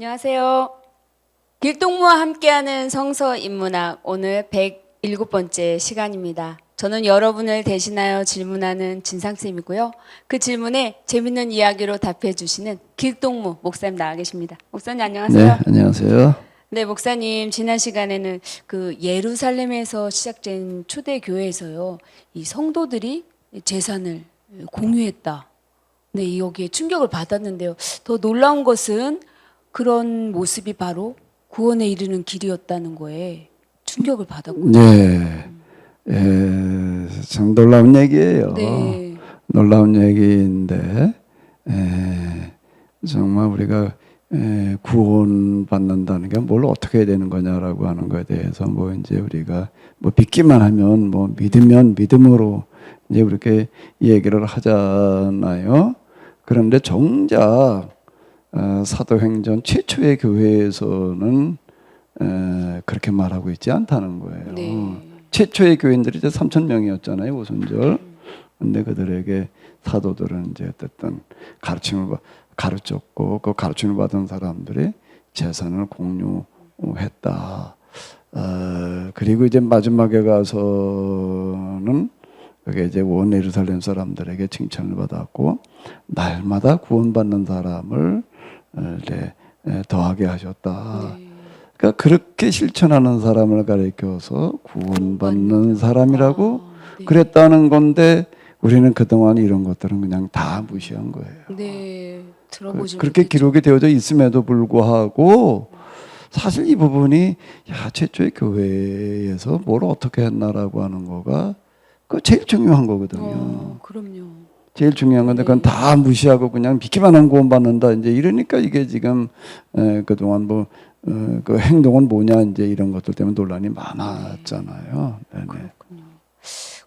안녕하세요. 길동무와 함께하는 성서인문학 오늘 107번째 시간입니다. 저는 여러분을 대신하여 질문하는 진상쌤이고요. 그 질문에 재밌는 이야기로 답해 주시는 길동무 목사님 나와 계십니다. 목사님 안녕하세요. 네, 안녕하세요. 네, 목사님 지난 시간에는 그 예루살렘에서 시작된 초대 교회에서요. 이 성도들이 재산을 공유했다. 네, 여기에 충격을 받았는데요. 더 놀라운 것은 그런 모습이 바로 구원에 이르는 길이었다는 거에 충격을 받았군요. 네, 참 놀라운 얘기예요. 네. 놀라운 얘기인데, 정말 우리가 구원받는다는 게 뭘 어떻게 해야 되는 거냐라고 하는 거에 대해서 뭐 이제 우리가 뭐 믿기만 하면 뭐 믿으면 믿음으로 이제 그렇게 얘기를 하잖아요. 그런데 정작 사도행전 최초의 교회에서는 그렇게 말하고 있지 않다는 거예요. 네. 최초의 교인들이 이제 3,000명이었잖아요, 오순절. 근데 그들에게 사도들은 이제 어쨌든 가르침을 가르쳤고 그 가르침을 받은 사람들이 재산을 공유했다. 그리고 이제 마지막에 가서는 그게 이제 온 예루살렘 사람들에게 칭찬을 받았고 날마다 구원받는 사람을 더하게 하셨다. 네. 그러니까 그렇게 실천하는 사람을 가리켜서 구원받는 사람이라고 네. 그랬다는 건데 우리는 그동안 이런 것들은 그냥 다 무시한 거예요. 네. 들어보지 그렇게 못했죠. 기록이 되어져 있음에도 불구하고 사실 이 부분이 최초의 교회에서 뭘 어떻게 했나라고 하는 거가 그 제일 중요한 거거든요. 그럼요. 제일 중요한 건데 그건 다 무시하고 그냥 믿기만 하면 구원받는다 이제 이러니까 이게 지금 그동안 뭐 그 행동은 뭐냐 이제 이런 것들 때문에 논란이 많았잖아요. 네네. 그렇군요.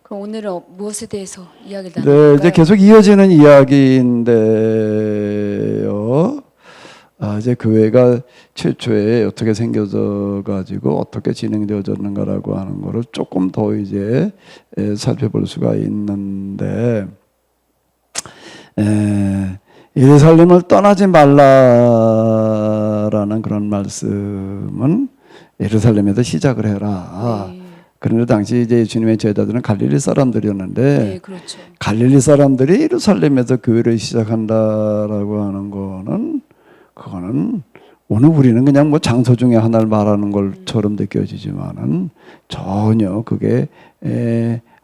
그럼 오늘은 무엇에 대해서 이야기를 네, 나눌까요? 이제 계속 이어지는 이야기인데요. 이제 교회가 최초에 어떻게 생겨져 가지고 어떻게 진행되어졌는가라고 하는 거를 조금 더 이제 살펴볼 수가 있는데, 예루살렘을 떠나지 말라라는 그런 말씀은 예루살렘에서 시작을 해라. 네. 그런데 당시 이제 예수님의 제자들은 갈릴리 사람들이었는데 네, 그렇죠. 갈릴리 사람들이 예루살렘에서 교회를 시작한다라고 하는 거는 그거는 오늘 우리는 그냥 뭐 장소 중에 하나를 말하는 것처럼 느껴지지만은 전혀 그게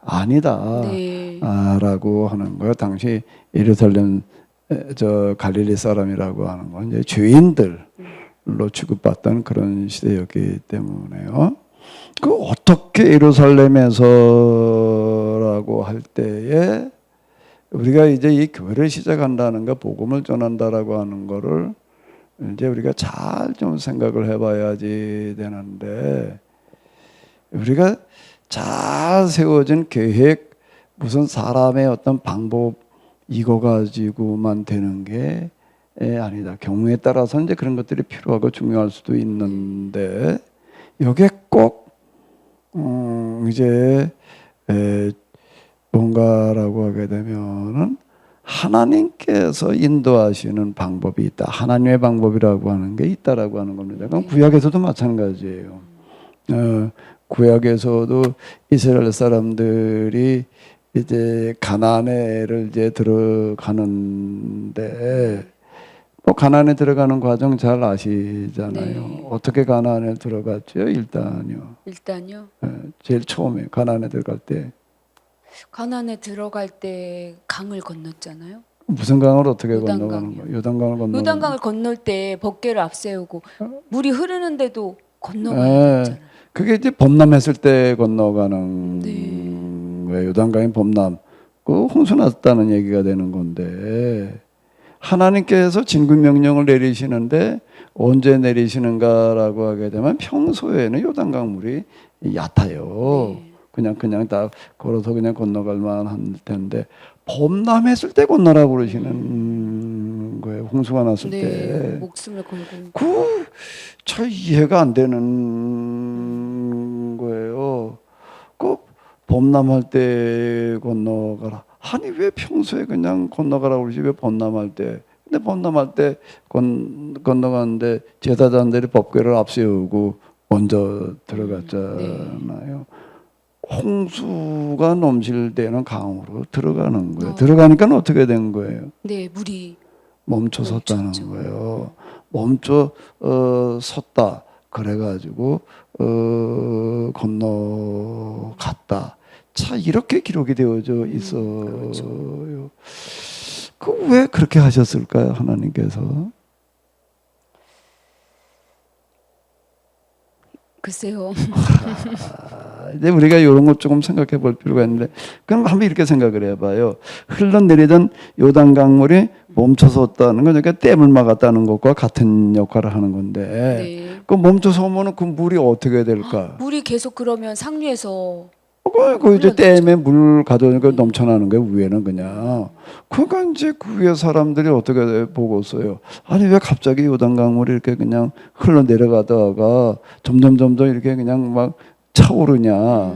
아니다. 네. 라고 하는 거예요. 당시 예루살렘 저 갈릴리 사람이라고 하는 건 이제 죄인들로 취급받던 그런 시대였기 때문에요. 그 어떻게 예루살렘에서라고 할 때에 우리가 이제 이 교회를 시작한다는 거, 복음을 전한다라고 하는 거를 이제 우리가 잘 좀 생각을 해봐야지 되는데 우리가 잘 세워진 계획, 무슨 사람의 어떤 방법 이거 가지고만 되는 게 아니다. 경우에 따라서 이제 그런 것들이 필요하고 중요할 수도 있는데 여기에 꼭 이제 뭔가라고 하게 되면은 하나님께서 인도하시는 방법이 있다. 하나님의 방법이라고 하는 게 있다라고 하는 겁니다. 그럼 구약에서도 마찬가지예요. 구약에서도 이스라엘 사람들이 이제 가나안에를 이제 들어가는데 뭐 가나안에 들어가는 과정 잘 아시잖아요. 네. 어떻게 가나안에 들어갔죠? 일단요. 제일 처음에 가나안에 들어갈 때 가나안에 들어갈 때 강을 건넜잖아요. 무슨 강을 어떻게 요단강이요. 건너가는 거예요? 요단강을 건너는 요단강을 건널 때 벗개를 앞세우고 물이 흐르는데도 건너가야 예, 됐잖아요. 그게 이제 범람했을 때 건너가는 네. 거예요. 요단강이 범람. 그 홍수 났다는 얘기가 되는 건데 하나님께서 진군 명령을 내리시는데 언제 내리시는가라고 하게 되면 평소에는 요단강 물이 얕아요. 네. 그냥 다 걸어서 그냥 건너갈 만한 텐데 범람했을 때 건너라고 그러시는 거예요. 홍수가 났을 네. 때. 목숨을 걸고. 잘 이해가 안 되는 거예요. 그 범람할 때 건너가라. 아니 왜 평소에 그냥 건너가라고 그러지 왜 범람할 때 근데 범람할 때 건너가는데 제사장들이 법궤를 앞세우고 먼저 들어갔잖아요. 홍수가 넘칠 때는 강으로 들어가는 거예요. 들어가니까 어떻게 된 거예요? 네, 물이 멈춰 섰다는 멈췄죠. 거예요. 멈춰 섰다. 그래가지고 건너갔다. 자, 이렇게 기록이 되어져 있어요. 그렇죠. 그 왜 그렇게 하셨을까요, 하나님께서? 글쎄요. 이제 우리가 이런 것 조금 생각해 볼 필요가 있는데, 그럼 한번 이렇게 생각을 해봐요. 흘러내리던 요단 강물이 멈춰섰다는 건 그러니까 댐을 막았다는 것과 같은 역할을 하는 건데, 네. 그 멈춰서 오면 그 물이 어떻게 될까? 물이 계속 그러면 상류에서 그 이제 흘러내리죠. 댐에 물 가져오니까 넘쳐나는 거예요, 위에는 그냥. 그러니까 이제 그 위에 사람들이 어떻게 보고서요. 아니, 왜 갑자기 요단강물이 이렇게 그냥 흘러내려가다가 점점 이렇게 그냥 막 차오르냐.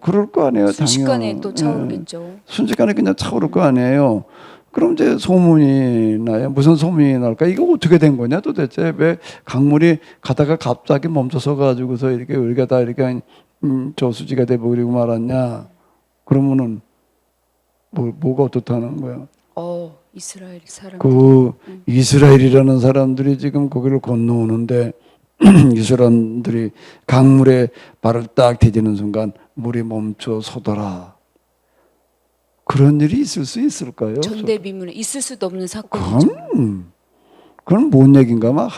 그럴 거 아니에요, 순식간에 또 예. 차오르겠죠. 순식간에 그냥 차오를 거 아니에요. 그럼 이제 소문이 나요. 무슨 소문이 날까? 이거 어떻게 된 거냐 도대체? 왜 강물이 가다가 갑자기 멈춰서 가지고서 이렇게 우리가 다 이렇게 저수지가 돼버리고 말았냐? 그러면은 뭐가 어떻다는 거야? 이스라엘 사람들이 그 이스라엘이라는 사람들이 지금 거기를 건너오는데 이 사람들이 강물에 발을 딱 디디는 순간 물이 멈춰 서더라. 그런 일이 있을 수 있을까요? 전대미문에 있을 수도 없는 사건이죠. 그건 뭔 얘기인가?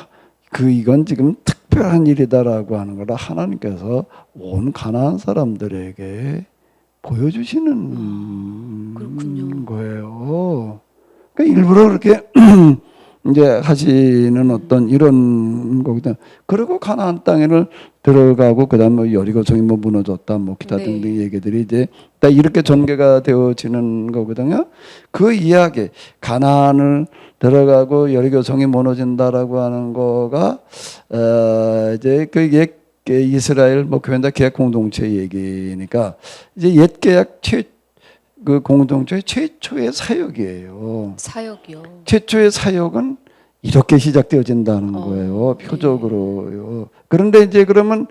이건 지금 특별한 일이다라고 하는 거라 하나님께서 온 가나안 사람들에게 보여주시는 그렇군요. 거예요. 그러니까 일부러 그렇게 이제 하시는 어떤 이런 거거든. 그리고 가나안 땅에를 들어가고 그다음 뭐 여리고성이 뭐 무너졌다 뭐 기타 네. 등등 얘기들이 이제 다 이렇게 전개가 되어지는 거거든요. 그 이야기 가나안을 들어가고 여리고성이 무너진다라고 하는 거가 이제 그 옛 이스라엘 뭐 교회다 계약 공동체 얘기니까 이제 옛 계약 그 공동체의 최초의 사역이에요. 사역이요. 최초의 사역은 이렇게 시작되어진다는 거예요. 표적으로요. 그런데 이제 그러면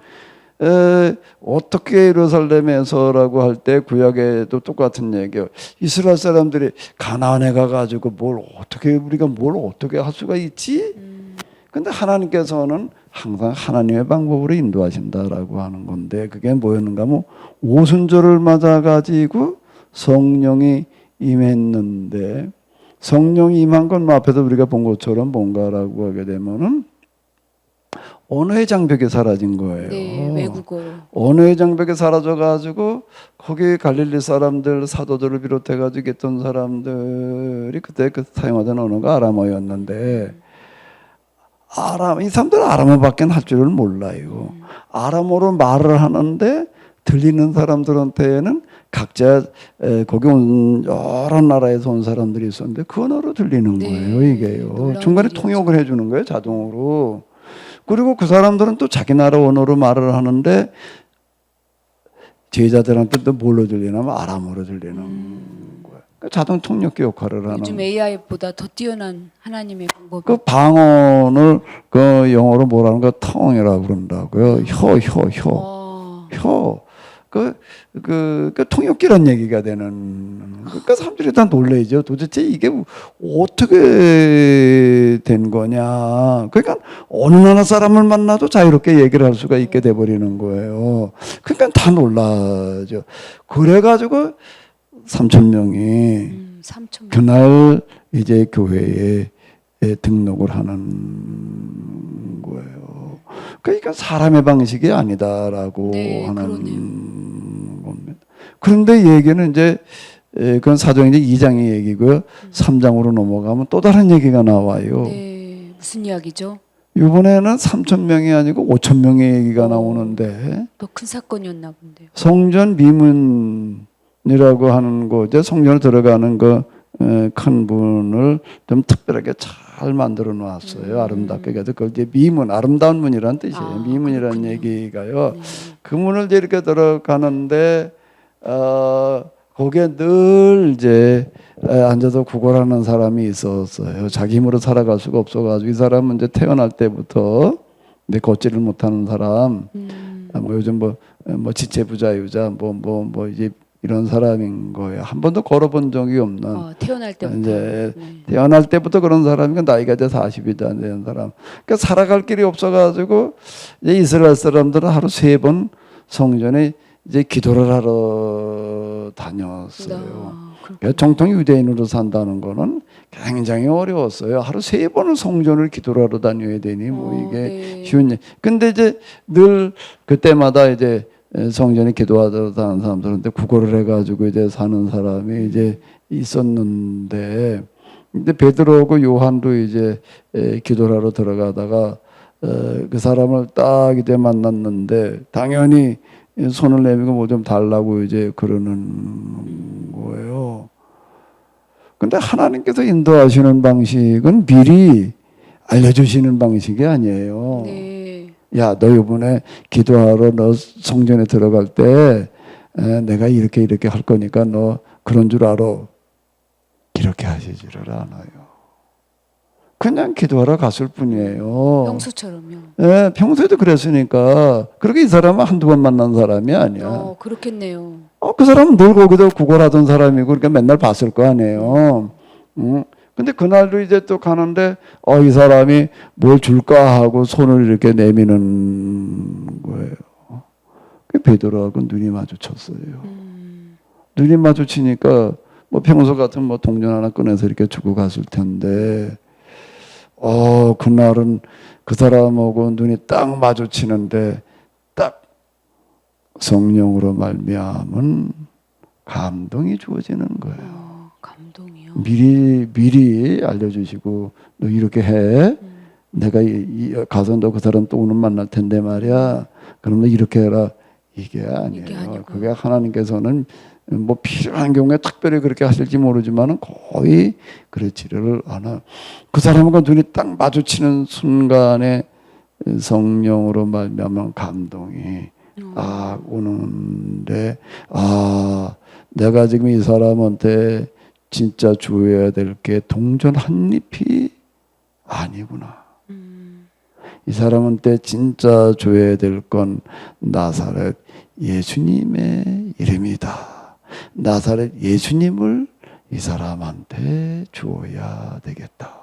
어떻게 예루살렘에서라고 할 때 구약에도 똑같은 얘기예요. 이스라엘 사람들이 가나안에 가가지고 우리가 뭘 어떻게 할 수가 있지? 근데 하나님께서는 항상 하나님의 방법으로 인도하신다라고 하는 건데 그게 뭐였는가 하면 오순절을 맞아가지고 성령이 임했는데 성령이 임한 건 앞에서 우리가 본 것처럼 뭔가라고 하게 되면은 언어의 장벽이 사라진 거예요. 네, 외국어. 언어의 장벽이 사라져가지고 거기 갈릴리 사람들 사도들을 비롯해가지고 있던 사람들이 그때 사용하던 언어가 아람어였는데 이 사람들은 아람어밖에 할 줄을 몰라요. 아람어로 말을 하는데 들리는 사람들한테는 각자 거기 온 여러 나라에서 온 사람들이 있었는데 그 언어로 들리는 거예요. 이게요. 중간에 통역을 해주는 거예요. 자동으로. 그리고 그 사람들은 또 자기 나라 언어로 말을 하는데 제자들한테 또 뭘로 들리냐면 아람어로 들리는 거예요. 그러니까 자동 통역기 역할을 하는. 요즘 AI보다 더 뛰어난 하나님의 방법. 그 방언을 그 영어로 뭐라는 거 텅이라고 그런다고요. 혀. 그 통역기란 얘기가 되는. 그러니까 사람들이 다 놀라죠. 도대체 이게 어떻게 된 거냐. 그러니까 어느 나라 사람을 만나도 자유롭게 얘기를 할 수가 있게 돼 버리는 거예요. 그러니까 다 놀라죠. 그래가지고 3,000명이 3,000명. 그날 이제 교회에 등록을 하는 거예요. 그러니까 사람의 방식이 아니다라고 하는 겁니다. 그런데 얘기는 이제 그건 사도행 이제 2장의 얘기고요. 3장으로 넘어가면 또 다른 얘기가 나와요. 네, 무슨 이야기죠? 이번에는 3,000명이 아니고 5,000명의 얘기가 나오는데 더 큰 사건이었나 본데요. 성전 미문이라고 하는 곳에 성전에 들어가는 큰 문을 좀 특별하게 잘 만들어 놨어요. 아름답게. 그래서 그걸 이제 미문, 아름다운 문이라는 뜻이에요. 미문이라는 그렇군요. 얘기가요. 그 문을 이제 이렇게 들어가는데 거기에 늘 이제 앉아서 구걸하는 사람이 있었어요. 자기 힘으로 살아갈 수가 없어가지고 이 사람은 이제 태어날 때부터 이제 걷지를 못하는 사람, 뭐 요즘 뭐 지체부자유자 뭐 이제 이런 사람인 거예요. 한 번도 걸어본 적이 없는. 태어날 때부터. 이제 네. 태어날 때부터 그런 사람이니까 나이가 이제 40이 안 되는 사람. 그러니까 살아갈 길이 없어가지고 이제 이스라엘 사람들은 하루 3번 성전에 이제 기도를 하러 다녔어요. 그러니까 정통 유대인으로 산다는 거는 굉장히 어려웠어요. 하루 3번을 성전을 기도를 하러 다녀야 되니 뭐 이게 네. 쉬운 일. 근데 이제 늘 그때마다 이제 성전에 기도하러 다니는 사람들한테 구걸을 해가지고 이제 사는 사람이 이제 있었는데, 근데 베드로하고 요한도 이제 기도를 하러 들어가다가 그 사람을 딱 이제 만났는데 당연히 손을 내밀고 뭐 좀 달라고 이제 그러는 거예요. 근데 하나님께서 인도하시는 방식은 미리 알려주시는 방식이 아니에요. 네. 야, 너 이번에 기도하러 너 성전에 들어갈 때 내가 이렇게 할 거니까 너 그런 줄 알아. 이렇게 하시지를 않아요. 그냥 기도하러 갔을 뿐이에요. 평소처럼요. 예, 평소에도 그랬으니까. 그렇게 이 사람은 한두 번 만난 사람이 아니야. 그렇겠네요. 그 사람은 늘 거기서 구걸하던 사람이고, 그러니까 맨날 봤을 거 아니에요. 근데 그날도 이제 또 가는데, 이 사람이 뭘 줄까 하고 손을 이렇게 내미는 거예요. 그 베드로하고 눈이 마주쳤어요. 눈이 마주치니까, 뭐 평소 같으면 뭐 동전 하나 꺼내서 이렇게 주고 갔을 텐데, 그날은 그 사람하고 눈이 딱 마주치는데 딱 성령으로 말미암은 감동이 주어지는 거예요. 감동이요. 미리 알려주시고 너 이렇게 해. 내가 가서 너 그 사람 또 오늘 만날 텐데 말이야. 그럼 너 이렇게 해라. 이게 아니에요. 그게 하나님께서는 뭐 필요한 경우에 특별히 그렇게 하실지 모르지만은 거의 그렇지를 않아. 그 사람과 눈이 딱 마주치는 순간에 성령으로 말미암은 감동이 오는데 내가 지금 이 사람한테 진짜 주어야 될 게 동전 한 잎이 아니구나. 이 사람한테 진짜 줘야 될 건 나사렛 예수님의 이름이다. 나사렛 예수님을 이 사람한테 주어야 되겠다.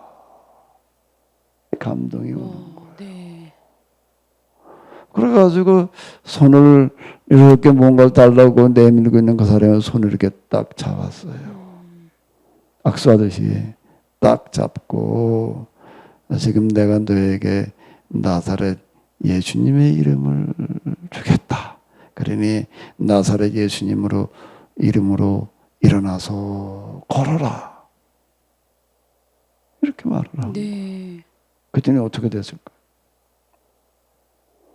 감동이 오는 거예요. 네. 그래가지고 손을 이렇게 뭔가를 달라고 내밀고 있는 그 사람의 손을 이렇게 딱 잡았어요. 악수하듯이 딱 잡고 지금 내가 너에게 나사렛 예수님의 이름을 주겠다. 그러니 나사렛 예수님으로 이름으로 일어나서 걸어라. 이렇게 말을 합니다. 네. 그때는 어떻게 됐을까?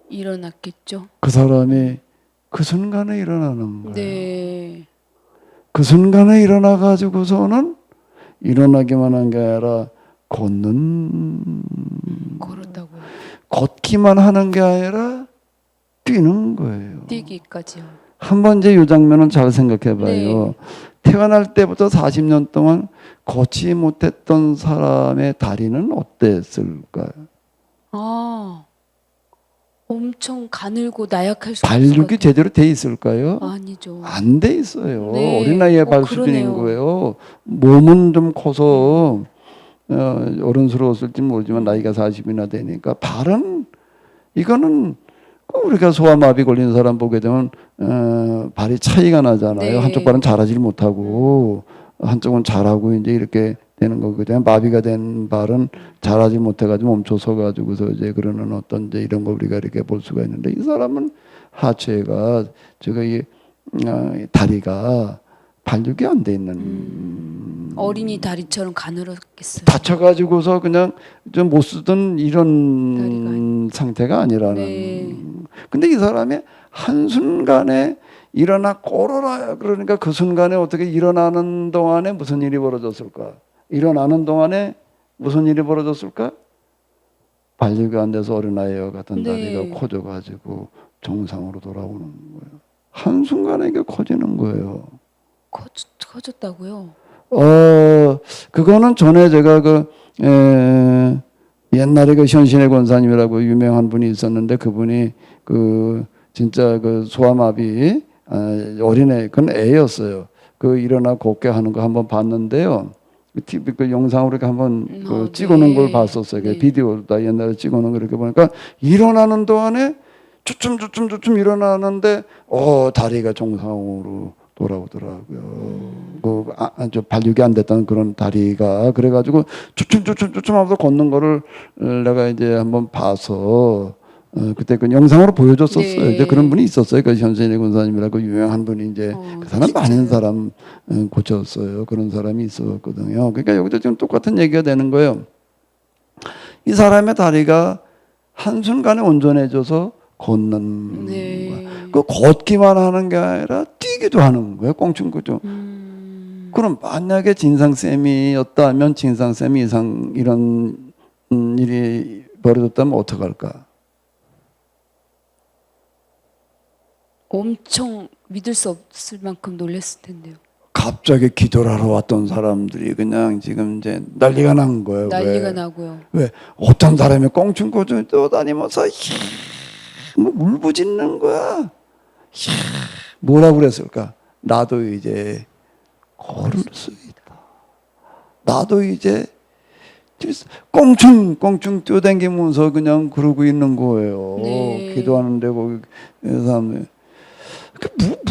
일어났겠죠. 그 사람이 그 순간에 일어나는 거예요. 네. 그 순간에 일어나 가지고서는 일어나기만 한 게 아니라 걸었다고. 걷기만 하는 게 아니라 뛰는 거예요. 뛰기까지요. 한번 이제 이 장면은 잘 생각해 봐요. 네. 태어날 때부터 40년 동안 걷지 못했던 사람의 다리는 어땠을까요? 엄청 가늘고 나약할 수 발육이 제대로 돼 있을까요? 아니죠. 안 돼 있어요. 네. 어린 나이에 발 수준인 그러네요. 거예요. 몸은 좀 커서 어른스러웠을지 모르지만 나이가 40이나 되니까 발은 이거는 우리가 소아마비 걸린 사람 보게 되면 발이 차이가 나잖아요. 네. 한쪽 발은 자라질 못하고 한쪽은 자라고 이제 이렇게 되는 거거든요. 마비가 된 발은 자라지 못해가지고 멈춰서 가지고서 이제 그러는 어떤 이제 이런 거 우리가 이렇게 볼 수가 있는데 이 사람은 하체가 이 다리가 발육이 안 돼 있는 어린이 다리처럼 가늘었겠어요. 다쳐가지고서 그냥 좀 못 쓰던 이런 다리가 상태가 아니라는. 네. 근데 이 사람이 한순간에 일어나 꼬르라 그러니까 그 순간에 어떻게 일어나는 동안에 무슨 일이 벌어졌을까? 일어나는 동안에 무슨 일이 벌어졌을까? 발육이 안 돼서 어린아이와 같은 네. 다리가 커져가지고 정상으로 돌아오는 거예요. 한순간에 이게 커지는 거예요. 커졌다고요? 그거는 전에 제가 옛날에 그 현신의 권사님이라고 유명한 분이 있었는데 그분이 진짜 소아마비 어린애 그건 애였어요. 일어나 걷게 하는 거 한번 봤는데요. TV 영상으로 이렇게 한번 찍어놓은 걸 봤었어요. 네. 비디오다 옛날에 찍어놓은 거 이렇게 보니까 일어나는 동안에 주춤 일어나는데 다리가 정상으로 돌아오더라고요. 저 발육이 안 됐다는 그런 다리가 그래가지고 주춤 하면서 걷는 거를 내가 이제 한번 봐서 그때 그 영상으로 보여줬었어요. 네. 이제 그런 분이 있었어요. 그 현신의 권사님이라고 유명한 분이 이제 그 사람 많은 사람 고쳤어요. 그런 사람이 있었거든요. 그러니까 여기도 지금 똑같은 얘기가 되는 거예요. 이 사람의 다리가 한순간에 온전해져서 걷는 거야. 걷기만 하는 게 아니라 뛰기도 하는 거예요. 꽁충꾸충. 그럼 만약에 진상쌤이었다면 진상쌤이 이런 일이 벌어졌다면 어떡할까? 엄청 믿을 수 없을 만큼 놀랐을 텐데요. 갑자기 기도를 하러 왔던 사람들이 그냥 지금 이제 난리가 난 거예요. 난리가 나고요. 왜? 어떤 사람이 꽁충꽁충 떠다니면서 뭐 울부짖는 거야. 뭐라고 그랬을까? 나도 이제 걸을 수 있다. 나도 이제 꽁충 뛰어다니면서 그냥 그러고 있는 거예요. 네. 기도하는데 거기 사람들.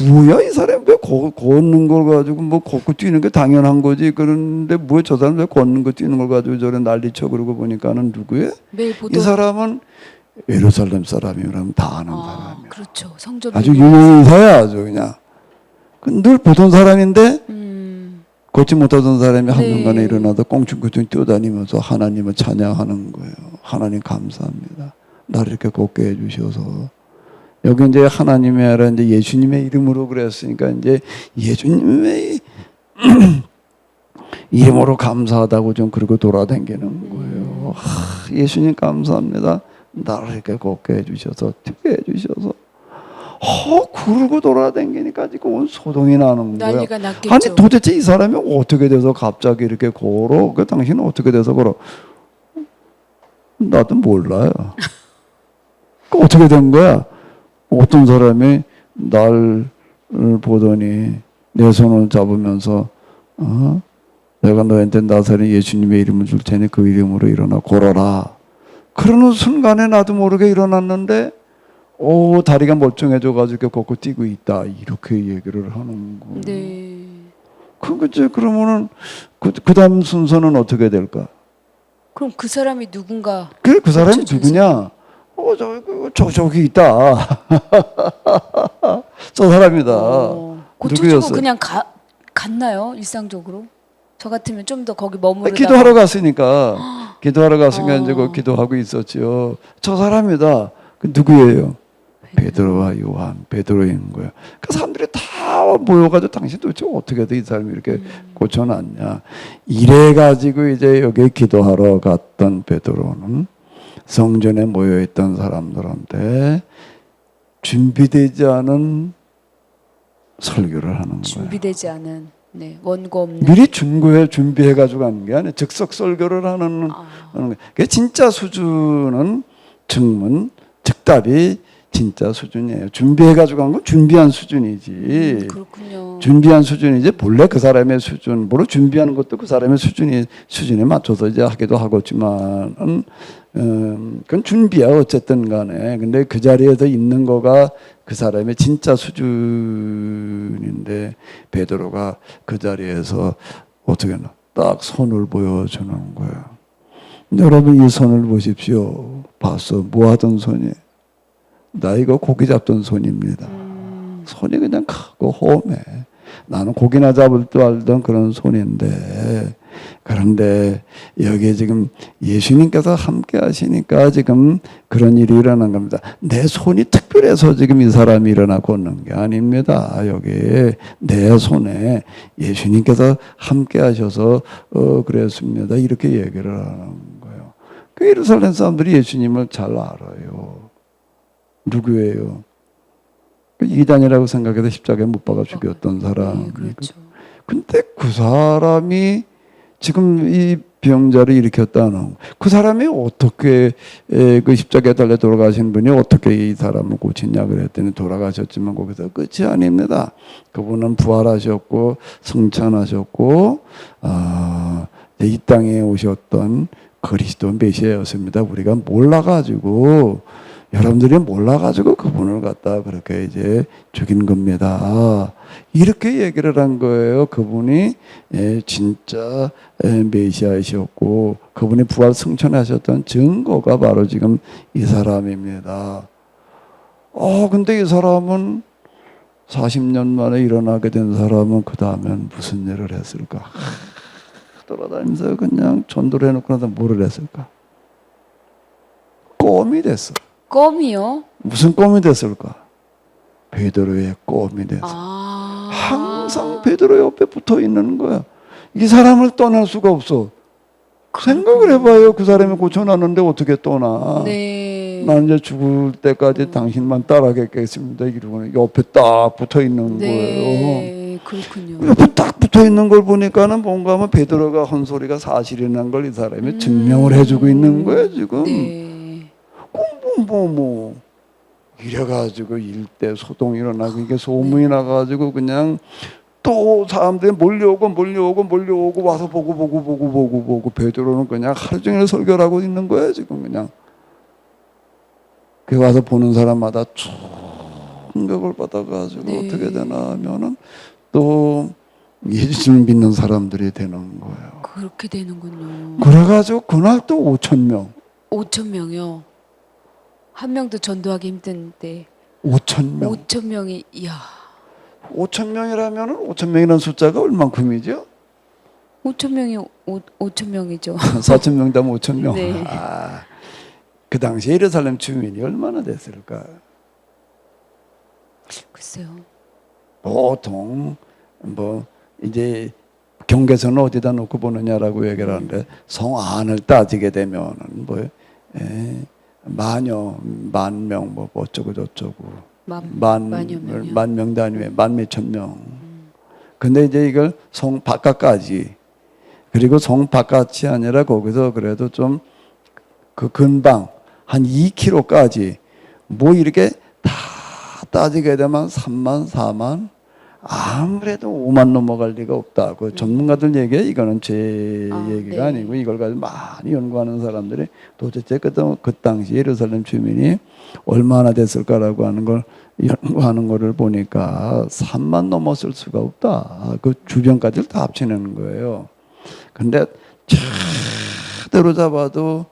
뭐야 이 사람 왜 걷는 걸 가지고 뭐 걷고 뛰는 게 당연한 거지. 그런데 뭐 저 사람 왜 걷는 거 뛰는 걸 가지고 저래 난리쳐 그러고 보니까는 누구예요? 매일 보던 이 사람은 예루살렘 사람이라면 다 아는 사람이야. 그렇죠. 성전 아주 유명 인사야 아주 그냥. 늘 보던 사람인데 걷지 못하던 사람이 한순간에 일어나서 꽁충꽁충 뛰어다니면서 하나님을 찬양하는 거예요. 하나님 감사합니다. 나를 이렇게 걷게 해주셔서. 여기 이제 하나님의 아니라 이제 예수님의 이름으로 그랬으니까 이제 예수님의 이름으로 감사하다고 좀 그러고 돌아다니는 거예요. 예수님 감사합니다. 나를 이렇게 걷게 해주셔서 뛰게 해주셔서 그러고 돌아다니니까 지금 온 소동이 나는 거예요. 난리가 났겠죠. 아니 도대체 이 사람이 어떻게 돼서 갑자기 이렇게 걸어? 당신은 어떻게 돼서 걸어? 나도 몰라요. 어떻게 된 거야? 어떤 사람이 날 보더니 내 손을 잡으면서 내가 너한테 나사렛 예수님의 이름을 줄 테니 그 이름으로 일어나 걸어라. 그러는 순간에 나도 모르게 일어났는데 다리가 멀쩡해져 가지고 걷고 뛰고 있다. 이렇게 얘기를 하는 거예요. 네. 그러면은 그다음 순서는 어떻게 될까? 그럼 그 사람이 누군가? 그 사람이 누구냐? 저기 있다. 저 사람이다. 고쳐주고 누구였어요? 그냥 갔나요? 일상적으로? 저 같으면 좀 더 거기 머무르다가 기도하러 갔으니까 이제 거기 기도하고 있었지요. 저 사람이다. 그 누구예요? 베드로와 요한, 베드로인 거예요. 그 사람들이 다 모여가지고 당신 도대체 어떻게 이 사람이 이렇게 고쳐놨냐? 이래가지고 이제 여기 기도하러 갔던 베드로는 성전에 모여있던 사람들한테 준비되지 않은 설교를 하는 거예요. 준비되지 않은 원고 없는 미리 준비해가지고 가는 게 아니라 즉석 설교를 하는 거예요. 그게 진짜 수준은 증문, 즉답이 진짜 수준이에요. 준비해가지고 간 건 준비한 수준이지. 그렇군요. 준비한 수준이지 본래 그 사람의 수준, 물론 준비하는 것도 그 사람의 수준에 맞춰서 이제 하기도 하겠지만, 그건 준비야 어쨌든 간에. 근데 그 자리에서 있는 거가 그 사람의 진짜 수준인데 베드로가 그 자리에서 어떻게 하나 딱 손을 보여주는 거예요. 여러분 이 손을 보십시오. 봤어? 뭐 하던 손이? 나 이거 고기 잡던 손입니다. 손이 그냥 크고 험해. 나는 고기나 잡을 줄 알던 그런 손인데, 그런데 여기에 지금 예수님께서 함께 하시니까 지금 그런 일이 일어난 겁니다. 내 손이 특별해서 지금 이 사람이 일어나고 있는 게 아닙니다. 여기 내 손에 예수님께서 함께 하셔서 그랬습니다. 이렇게 얘기를 하는 거예요. 그 예루살렘 사람들이 예수님을 잘 알아요. 누구예요? 이단이라고 생각해서 십자가에 못 박아 죽였던 사람. 그렇죠. 근데 그 사람이 지금 이 병자를 일으켰다는 그 사람이 어떻게 그 십자가에 달려 돌아가신 분이 어떻게 이 사람을 고치냐 그랬더니 돌아가셨지만 거기서 끝이 아닙니다. 그분은 부활하셨고 승천하셨고 이 땅에 오셨던 그리스도 메시아였습니다. 우리가 몰라가지고 여러분들이 몰라가지고 그분을 갖다 그렇게 이제 죽인 겁니다. 이렇게 얘기를 한 거예요. 그분이 진짜 메시아이셨고 그분이 부활 승천하셨던 증거가 바로 지금 이 사람입니다. 근데 이 사람은 40년 만에 일어나게 된 사람은 그 다음엔 무슨 일을 했을까? 돌아다니면서 그냥 전도를 해놓고 나서 뭐를 했을까? 껌이 됐어. 껌이요? 무슨 껌이 됐을까? 베드로의 껌이 됐어. 아. 항상 베드로 옆에 붙어 있는 거야. 이 사람을 떠날 수가 없어. 생각을 해봐요. 그 사람이 고쳐놨는데 어떻게 떠나? 네. 난 이제 죽을 때까지 당신만 따라가겠습니다. 이러고는 옆에 딱 붙어 있는 거예요. 네. 그렇군요. 옆에 딱 붙어 있는 걸 보니까는 뭔가 하면 베드로가 한 소리가 사실이라는 걸 이 사람이 증명을 해주고 있는 거예요, 지금. 네. 이래가지고 일대 소동이 일어나고 이게 소문이 나가지고 그냥 또 사람들이 몰려오고 와서 보고 베드로는 그냥 하루 종일 설교를 하고 있는 거예요, 지금 그냥. 그 와서 보는 사람마다 충격을 받아가지고 네. 어떻게 되나 하면은 또 예수님을 믿는 사람들이 되는 거예요. 그렇게 되는군요. 그래가지고 그날 또 5천 명. 5천 명이요. 한 명도 전도하기 힘든데 5천 명. 5천 명이 이야. 5천 명이라면은 5천 명이라는 숫자가 얼만큼이죠? 5천 명이 5천 명이죠. 4천 명이다 5천 명. 네. 그 당시에 예루살렘 주민이 얼마나 됐을까? 글쎄요. 보통 뭐 이제 경계선을 어디다 놓고 보느냐라고 얘기를 하는데 성 안을 따지게 되면은 뭐 만 명 뭐 어쩌고 저쩌고 만여 명이요. 만 명 단위에 만 몇천 명. 근데 이제 이걸 성 바깥까지 그리고 성 바깥이 아니라 거기서 그래도 좀 그 근방 한 2km까지 뭐 이렇게 다 따지게 되면 3만 4만 아무래도 5만 넘어갈 리가 없다. 그 전문가들 얘기에 이거는 제 얘기가 네. 아니고 이걸 가지고 많이 연구하는 사람들이 도대체 그 당시 예루살렘 주민이 얼마나 됐을까라고 하는 걸 연구하는 거를 보니까 3만 넘었을 수가 없다. 그 주변까지를 다 합치는 거예요. 근데 제대로 잡아도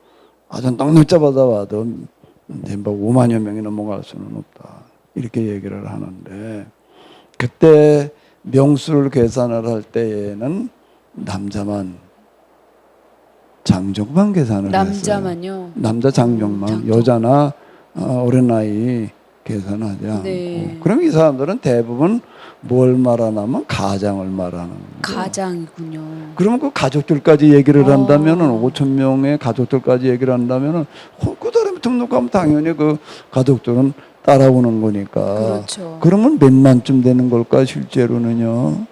아주 넉넉 잡아도 뭐 5만여 명이 넘어갈 수는 없다. 이렇게 얘기를 하는데 그때 명수를 계산을 할 때에는 남자만 장족만 계산을 남자만요. 했어요. 남자 장족만 장족. 여자나 어린 나이 계산하지 않고 네. 그럼 이 사람들은 대부분 뭘 말하냐면 가장을 말하는 거예요. 가장이군요. 그러면 그 가족들까지 얘기를 한다면은 5천 명의 가족들까지 얘기를 한다면은 그 사람이 등록하면 당연히 그 가족들은 따라오는 거니까. 그렇죠. 그러면 몇만쯤 되는 걸까 실제로는요.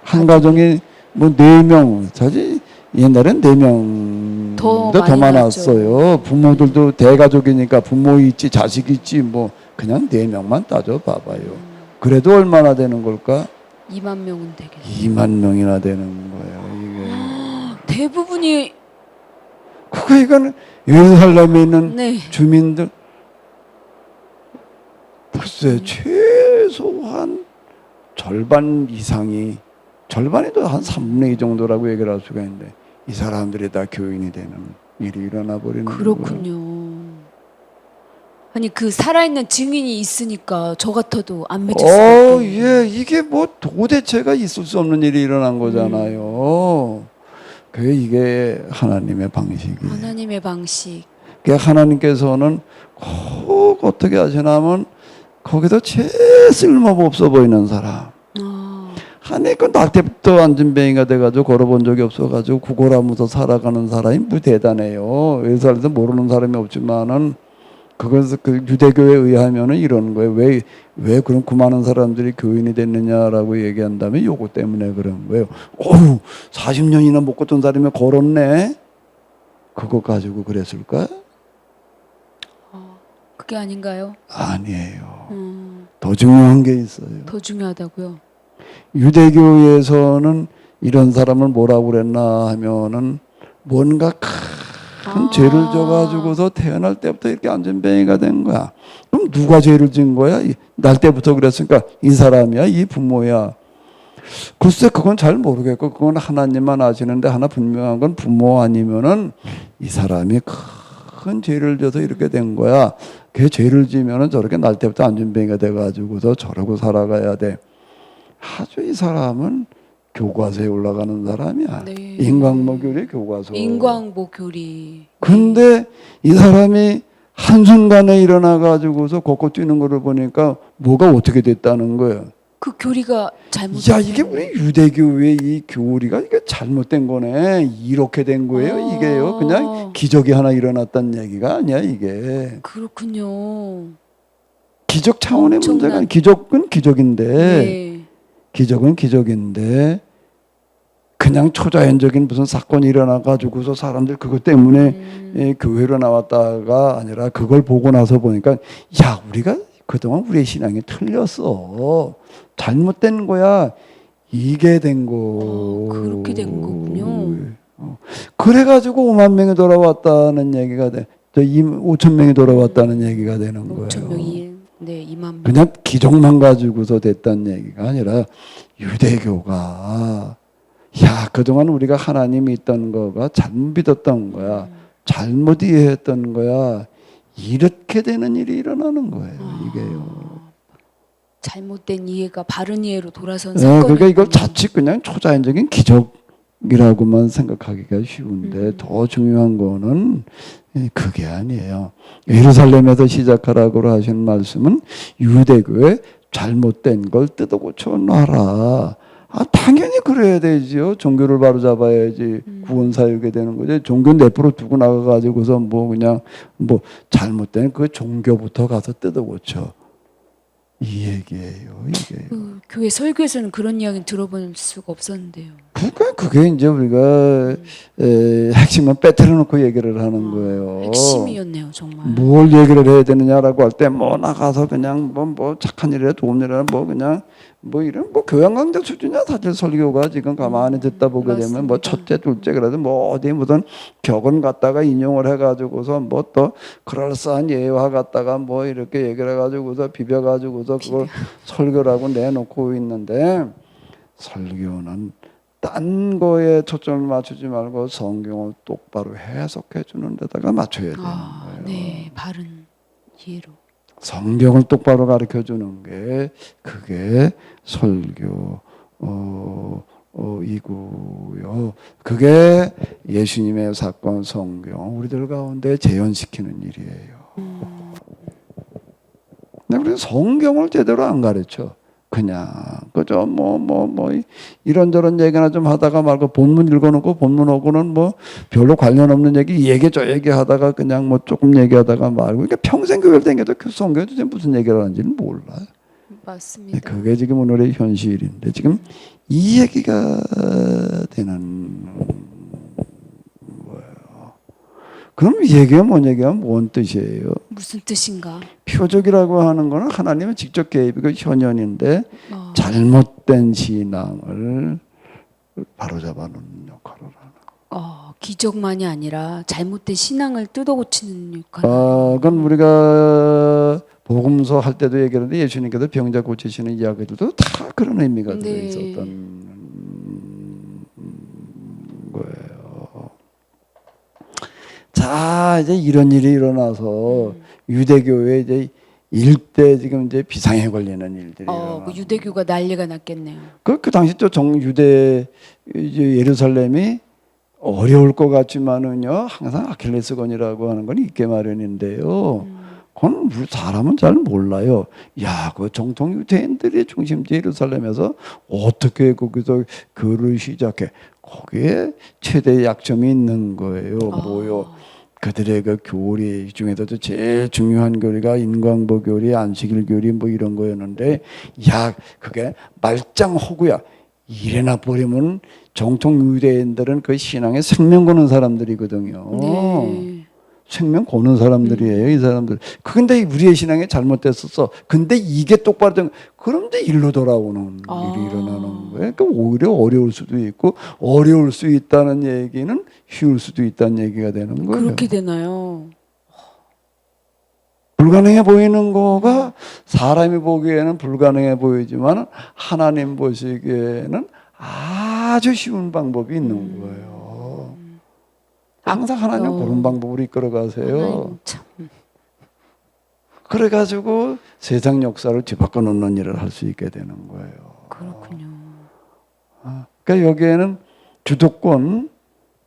한 가정에 뭐 4명 사실 옛날엔 4명보다 더 많이 많았어요. 부모들도 대가족이니까 부모 있지 자식 있지 뭐 그냥 4명만 따져 봐봐요. 그래도 얼마나 되는 걸까? 2만 명은 되겠네요. 2만 명이나 되는 거예요. 이게 대부분이 그거 이거는 예루살렘에 있는 네. 주민들 글쎄 최소한 절반 이상이 절반에도 한 3분의 2 정도라고 얘기를 할 수가 있는데 이 사람들이 다 교인이 되는 일이 일어나 버리는 거예요. 그렇군요. 아니 그 살아있는 증인이 있으니까 저 같아도 안 믿었을 거예요. 예, 이게 뭐 도대체가 있을 수 없는 일이 일어난 거잖아요. 그게 이게 하나님의 방식이에요. 하나님의 방식. 그러니까 하나님께서는 꼭 어떻게 하시냐면 거기서 제일 쓸모없어 보이는 사람. 아니 그 날 때부터 안진뱅이가 돼가지고 걸어본 적이 없어가지고 구걸하면서 살아가는 사람이 뭐 대단해요. 예루살렘에서 모르는 사람이 없지만은 그것은 그 유대교에 의하면은 이런 거예요. 왜 그런 그 많은 사람들이 교인이 됐느냐라고 얘기한다면 요거 때문에 그런 거예요. 어우, 40년이나 못 걷던 사람이 걸었네. 그거 가지고 그랬을까? 그게 아닌가요? 아니에요. 더 중요한 게 있어요. 더 중요하다고요? 유대교에서는 이런 사람을 뭐라고 그랬나 하면은 뭔가 큰 죄를 져가지고서 태어날 때부터 이렇게 안전뱅이가 된 거야. 그럼 누가 죄를 진 거야? 날 때부터 그랬으니까 이 사람이야? 이 부모야? 글쎄 그건 잘 모르겠고 그건 하나님만 아시는데 하나 분명한 건 부모 아니면은 이 사람이 큰 죄를 져서 이렇게 된 거야. 걔 죄를 지면은 저렇게 날 때부터 안전뱅이가 돼가지고서 저러고 살아가야 돼. 아주 이 사람은 교과서에 올라가는 사람이야. 네. 인광모교리 교과서. 인광보교리. 근데 이 사람이 한순간에 일어나 가지고서 걷고 뛰는 거를 보니까 뭐가 어떻게 됐다는 거예요. 그 교리가 잘못된 야, 이게 우리 유대교의 이 교리가 이게 잘못된 거네. 이렇게 된 거예요. 이게요. 그냥 기적이 하나 일어났다는 얘기가 아니야, 이게. 그렇군요. 기적 차원의 문제가 아니라 기적은 기적인데 네. 기적은 기적인데 그냥 초자연적인 무슨 사건이 일어나 가지고서 사람들 그것 때문에 교회로 나왔다가 아니라 그걸 보고 나서 보니까 야, 우리가 그동안 우리의 신앙이 틀렸어. 잘못된 거야. 이게 된 거. 그렇게 된 거군요. 그래가지고 5만 명이 돌아왔다는 얘기가 돼. 5천 명이 돌아왔다는 얘기가 되는 거예요. 5천 명이 네 2만 명. 그냥 기적만 가지고서 됐다는 얘기가 아니라 유대교가 야 그동안 우리가 하나님이 있던 거가 잘못 믿었던 거야. 잘못 이해했던 거야. 이렇게 되는 일이 일어나는 거예요. 이게요. 잘못된 이해가 바른 이해로 돌아선 사건이. 그러니까 이걸 자칫 그냥 초자연적인 기적이라고만 생각하기가 쉬운데 더 중요한 거는 그게 아니에요. 예루살렘에서 시작하라고 하신 말씀은 유대교의 잘못된 걸 뜯어 고쳐 놔라. 당연히 그래야 되지요. 종교를 바로 잡아야지 구원 사유게 되는 거죠. 종교 내부로 두고 나가가지고서 뭐 그냥 뭐 잘못된 그 종교부터 가서 뜯어 고쳐. 이 얘기예요. 이게. 그 교회 설교에서는 그런 이야기는 들어볼 수가 없었는데요. 그러니까 그게 이제 우리가 핵심만 빼뜨려 놓고 얘기를 하는 거예요. 핵심이었네요, 정말. 뭘 얘기를 해야 되느냐라고 할 때 뭐 나가서 그냥 뭐 착한 일이라 좋은 일이라 뭐 그냥 뭐 이런 뭐 교양 강좌 수준이야 사실 설교가 지금 가만히 듣다 보게 되면 맞습니다. 뭐 첫째 둘째 그래도 뭐 어디 무슨 격언 갖다가 인용을 해가지고서 뭐 또 그럴싸한 예화 갖다가 뭐 이렇게 얘기를 해가지고서 비벼가지고서 그걸 설교라고 내놓고 있는데 설교는 딴 거에 초점을 맞추지 말고 성경을 똑바로 해석해 주는 데다가 맞춰야 되는 거예요. 네, 바른 이해로. 성경을 똑바로 가르쳐 주는 게 그게 설교이고요. 그게 예수님의 사건 성경 우리들 가운데 재현시키는 일이에요. 근데 우리는 성경을 제대로 안 가르쳐. 그냥 그죠 뭐 이런저런 얘기나 좀 하다가 말고 본문 읽어놓고 본문하고는 뭐 별로 관련 없는 얘기 얘기 저 얘기 하다가 그냥 뭐 조금 얘기하다가 말고 그러니까 평생 교회를 다녀도 그 성경에 도대체 무슨 얘기를 하는지는 몰라요. 맞습니다. 그게 지금 오늘의 현실인데 지금 이 얘기가 되는 거예요. 그럼 이 얘기가 뭔 얘기야? 뭔 뜻이에요? 무슨 뜻인가? 표적이라고 하는 거는 하나님의 직접 개입이고 현현인데 잘못된 신앙을 바로잡아 놓는 역할을 하는. 기적만이 아니라 잘못된 신앙을 뜯어고치는 역할. 그건 우리가 복음서 할 때도 얘기하는데 예수님께서 병자 고치시는 이야기들도 다 그런 의미가 들어 있었던 거예요. 자, 이제 이런 일이 일어나서 유대교에 이제 일대 지금 이제 비상에 걸리는 일들이 그 유대교가 난리가 났겠네요. 그 당시 또 정유대 이제 예루살렘이 어려울 것 같지만은요 항상 아킬레스건이라고 하는 건 있게 마련인데요. 그건 사람은 잘 몰라요. 야, 그 정통 유대인들의 중심지 예루살렘에서 어떻게 거기서 교를 시작해? 거기에 최대 약점이 있는 거예요. 뭐요? 그들의 그 교리 중에서도 제일 중요한 교리가 인광보 교리, 안식일 교리 뭐 이런 거였는데, 야 그게 말짱 허구야. 이래나 버리면 정통 유대인들은 그 신앙에 생명 거는 사람들이거든요. 네. 생명 거는 사람들이에요, 이 사람들. 근데 우리의 신앙이 잘못됐었어. 근데 이게 똑바로 된, 그런데 일로 돌아오는 일이 일어나는 거예요. 그러니까 오히려 어려울 수도 있고, 어려울 수 있다는 얘기는 쉬울 수도 있다는 얘기가 되는 거예요. 그렇게 되나요? 불가능해 보이는 거가 사람이 보기에는 불가능해 보이지만 하나님 보시기에는 아주 쉬운 방법이 있는 거예요. 항상 하나님 그런 방법으로 이끌어 가세요. 하나님 참. 그래가지고 세상 역사를 뒤바꿔 놓는 일을 할 수 있게 되는 거예요. 그렇군요. 그러니까 여기에는 주도권,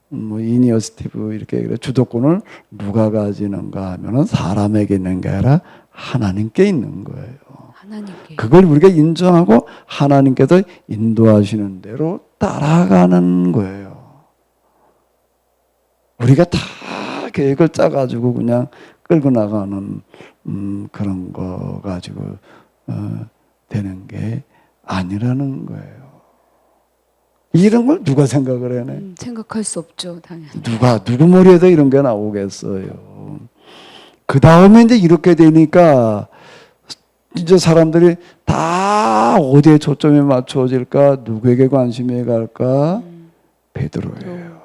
뭐 이니어스티브 이렇게 그래, 주도권을 누가 가지는가 하면은 사람에게 있는 게 아니라 하나님께 있는 거예요. 하나님께. 그걸 우리가 인정하고 하나님께서 인도하시는 대로 따라가는 거예요. 우리가 다 계획을 짜가지고 그냥 끌고 나가는 그런 거 가지고 되는 게 아니라는 거예요. 이런 걸 누가 생각을 해내? 생각할 수 없죠, 당연히. 누구 머리에도 이런 게 나오겠어요. 그 다음에 이제 이렇게 되니까 이제 사람들이 다 어디에 초점이 맞춰질까? 누구에게 관심이 갈까? 베드로예요.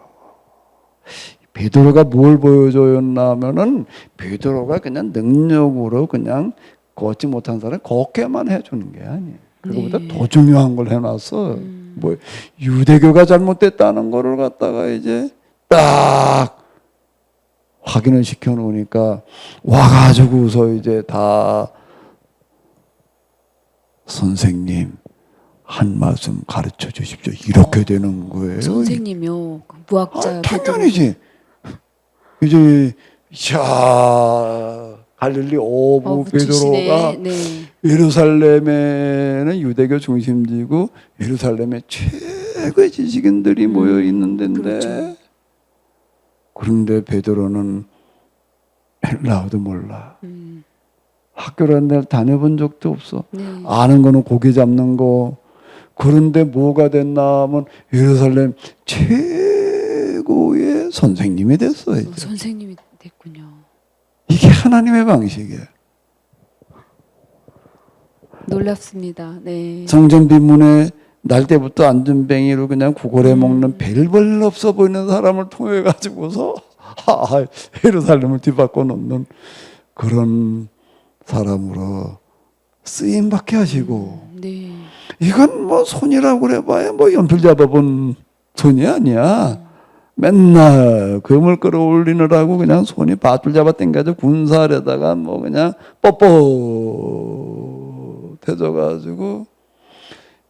베드로가 뭘 보여줬냐면은 베드로가 그냥 능력으로 그냥 걷지 못한 사람 걷게만 해주는 게 아니에요. 그거보다 네. 더 중요한 걸 해놨어. 뭐 유대교가 잘못됐다는 거를 갖다가 이제 딱 확인을 시켜 놓으니까 와가지고서 이제 다 선생님 한 말씀 가르쳐 주십시오. 이렇게 되는 거예요. 선생님이요. 그 무학자. 당연히지. 이제 갈릴리 어부 베드로가 네. 예루살렘에는 유대교 중심지고 예루살렘에 최고의 지식인들이 모여 있는 데인데 그렇죠. 그런데 베드로는 헬라어도 몰라. 학교라는 데를 다녀본 적도 없어. 네. 아는 거는 고기 잡는 거. 그런데 뭐가 됐나 하면 예루살렘 최고의 선생님이 됐어요. 이제. 선생님이 됐군요. 이게 하나님의 방식이에요. 놀랍습니다. 네. 성전 비문에 날 때부터 안전뱅이로 그냥 구걸해 먹는 별 없어 보이는 사람을 통해 가지고서 예루살렘을 뒤바꿔 놓는 그런 사람으로 쓰임 받게 하시고 네. 이건 뭐 손이라고 그래봐야 뭐 연필 잡아본 손이 아니야. 맨날 금을 끌어올리느라고 그냥 손이 밧줄 잡아 당겨서 군살에다가 뭐 그냥 뻣뻣해져가지고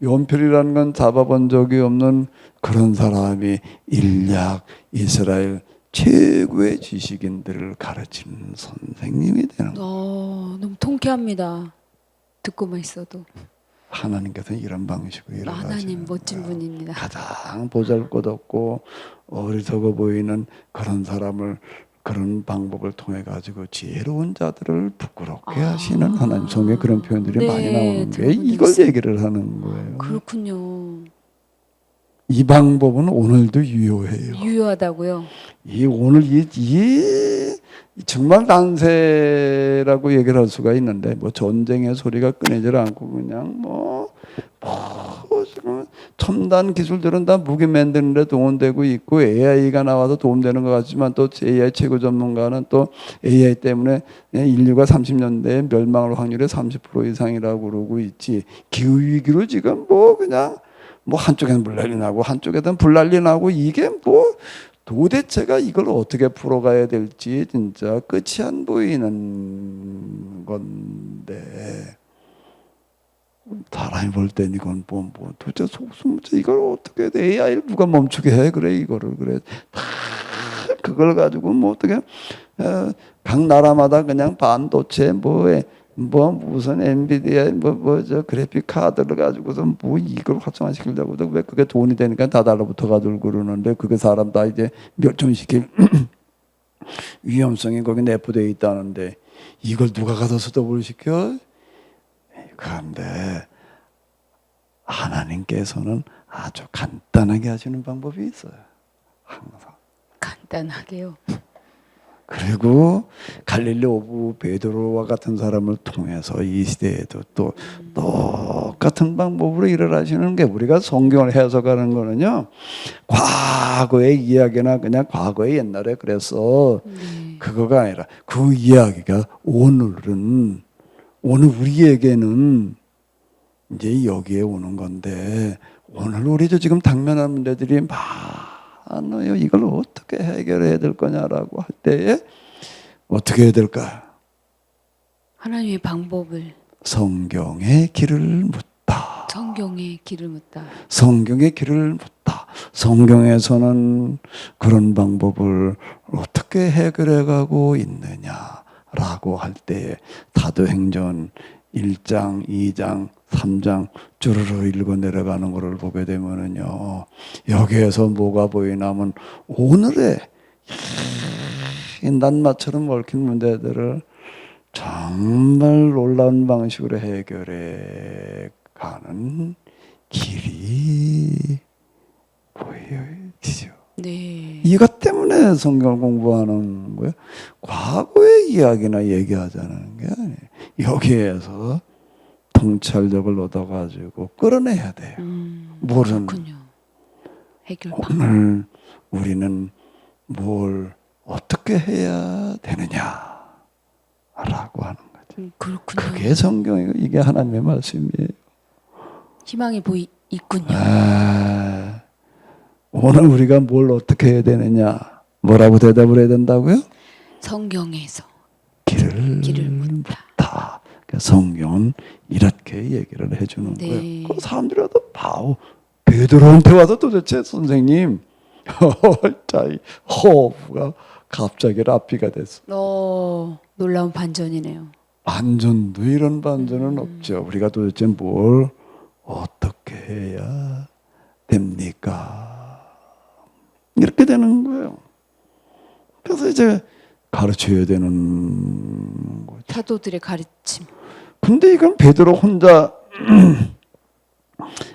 연필이라는 건 잡아본 적이 없는 그런 사람이 일약 이스라엘 최고의 지식인들을 가르치는 선생님이 되는 거예요. 너무 통쾌합니다. 듣고만 있어도. 하나님께서는 이런 방식으로 일어나시는 하나님 멋진 분입니다. 가장 보잘것없고 어리석어 보이는 그런 사람을 그런 방법을 통해 가지고 지혜로운 자들을 부끄럽게 하시는 하나님. 성경에 그런 표현들이 네, 많이 나오는 게 들어본 적 이걸 있어요. 얘기를 하는 거예요. 그렇군요. 이 방법은 오늘도 유효해요. 유효하다고요? 오늘 정말 난세라고 얘기를 할 수가 있는데 뭐 전쟁의 소리가 끊이질 않고 그냥 지금 첨단 기술들은 다 무기 만드는 데 도움되고 있고 AI가 나와서 도움되는 것 같지만 또 AI 최고 전문가는 또 AI 때문에 인류가 30년대에 멸망할 확률이 30% 이상이라고 그러고 있지. 기후위기로 지금 그냥 한쪽에는 물난리 나고 한쪽에는 불난리 나고 이게 도대체가 이걸 어떻게 풀어가야 될지 진짜 끝이 안 보이는 건데 사람이 볼 땐 이건 도대체 속수무책 이걸 어떻게 AI를 누가 멈추게 해 그래 이거를 그래 다 그걸 가지고 어떻게 각 나라마다 그냥 반도체 무슨 엔비디아 저 그래픽 카드를 가지고서 이걸 활성화시키려고 왜 그게 돈이 되니까 다 달라붙어 가지고 그러는데 그게 사람 다 이제 멸종시킬 위험성이 거기 내포되어 있다는데 이걸 누가 가서 스톱을 시켜? 그런데 하나님께서는 아주 간단하게 하시는 방법이 있어요. 항상. 간단하게요. 그리고 갈릴리 오브 베드로와 같은 사람을 통해서 이 시대에도 또 똑같은 방법으로 일을 하시는 게 우리가 성경을 해석하는 거는요. 과거의 이야기나 그냥 과거의 옛날에 그래서 그거가 아니라 그 이야기가 오늘 우리에게는 이제 여기에 오는 건데 오늘 우리도 지금 당면한 문제들이 많아요. 이걸 어떻게 해결해야 될 거냐라고 할 때에 어떻게 해야 될까? 하나님의 방법을 성경의 길을 묻다. 성경의 길을 묻다. 성경의 길을 묻다. 성경에서는 그런 방법을 어떻게 해결해 가고 있느냐라고 할 때에 사도행전 1장, 2장, 3장 쭈르르 읽어 내려가는 것을 보게 되면은요. 여기에서 뭐가 보이냐면 오늘의 이 낱마처럼 얽힌 문제들을 정말 놀라운 방식으로 해결해 가는 길이 보여지죠. 네. 이것 때문에 성경을 공부하는 거예요. 과거의 이야기나 얘기하자는 게 아니에요. 여기에서 통찰력을 얻어가지고 끌어내야 돼요. 뭐든 그렇군요. 해결 방법. 오늘 우리는 뭘 어떻게 해야 되느냐라고 하는 거죠. 그렇군요. 그게 성경이고 이게 하나님의 말씀이에요. 희망이 있군요. 오늘 우리가 뭘 어떻게 해야 되느냐, 뭐라고 대답을 해야 된다고요? 성경에서 길을 묻다. 성경은 이렇게 얘기를 해주는 네. 거예요. 그 사람들이 와도 바오 베드로한테 와서 도대체 선생님, 자, 이 호흡가 갑자기 라피가 됐어. 놀라운 반전이네요. 반전도 이런 반전은 없죠. 우리가 도대체 뭘 어떻게 해야 됩니까? 이렇게 되는 거예요. 그래서 이제 가르쳐야 되는 거죠. 사도들의 가르침. 근데 이건 베드로 혼자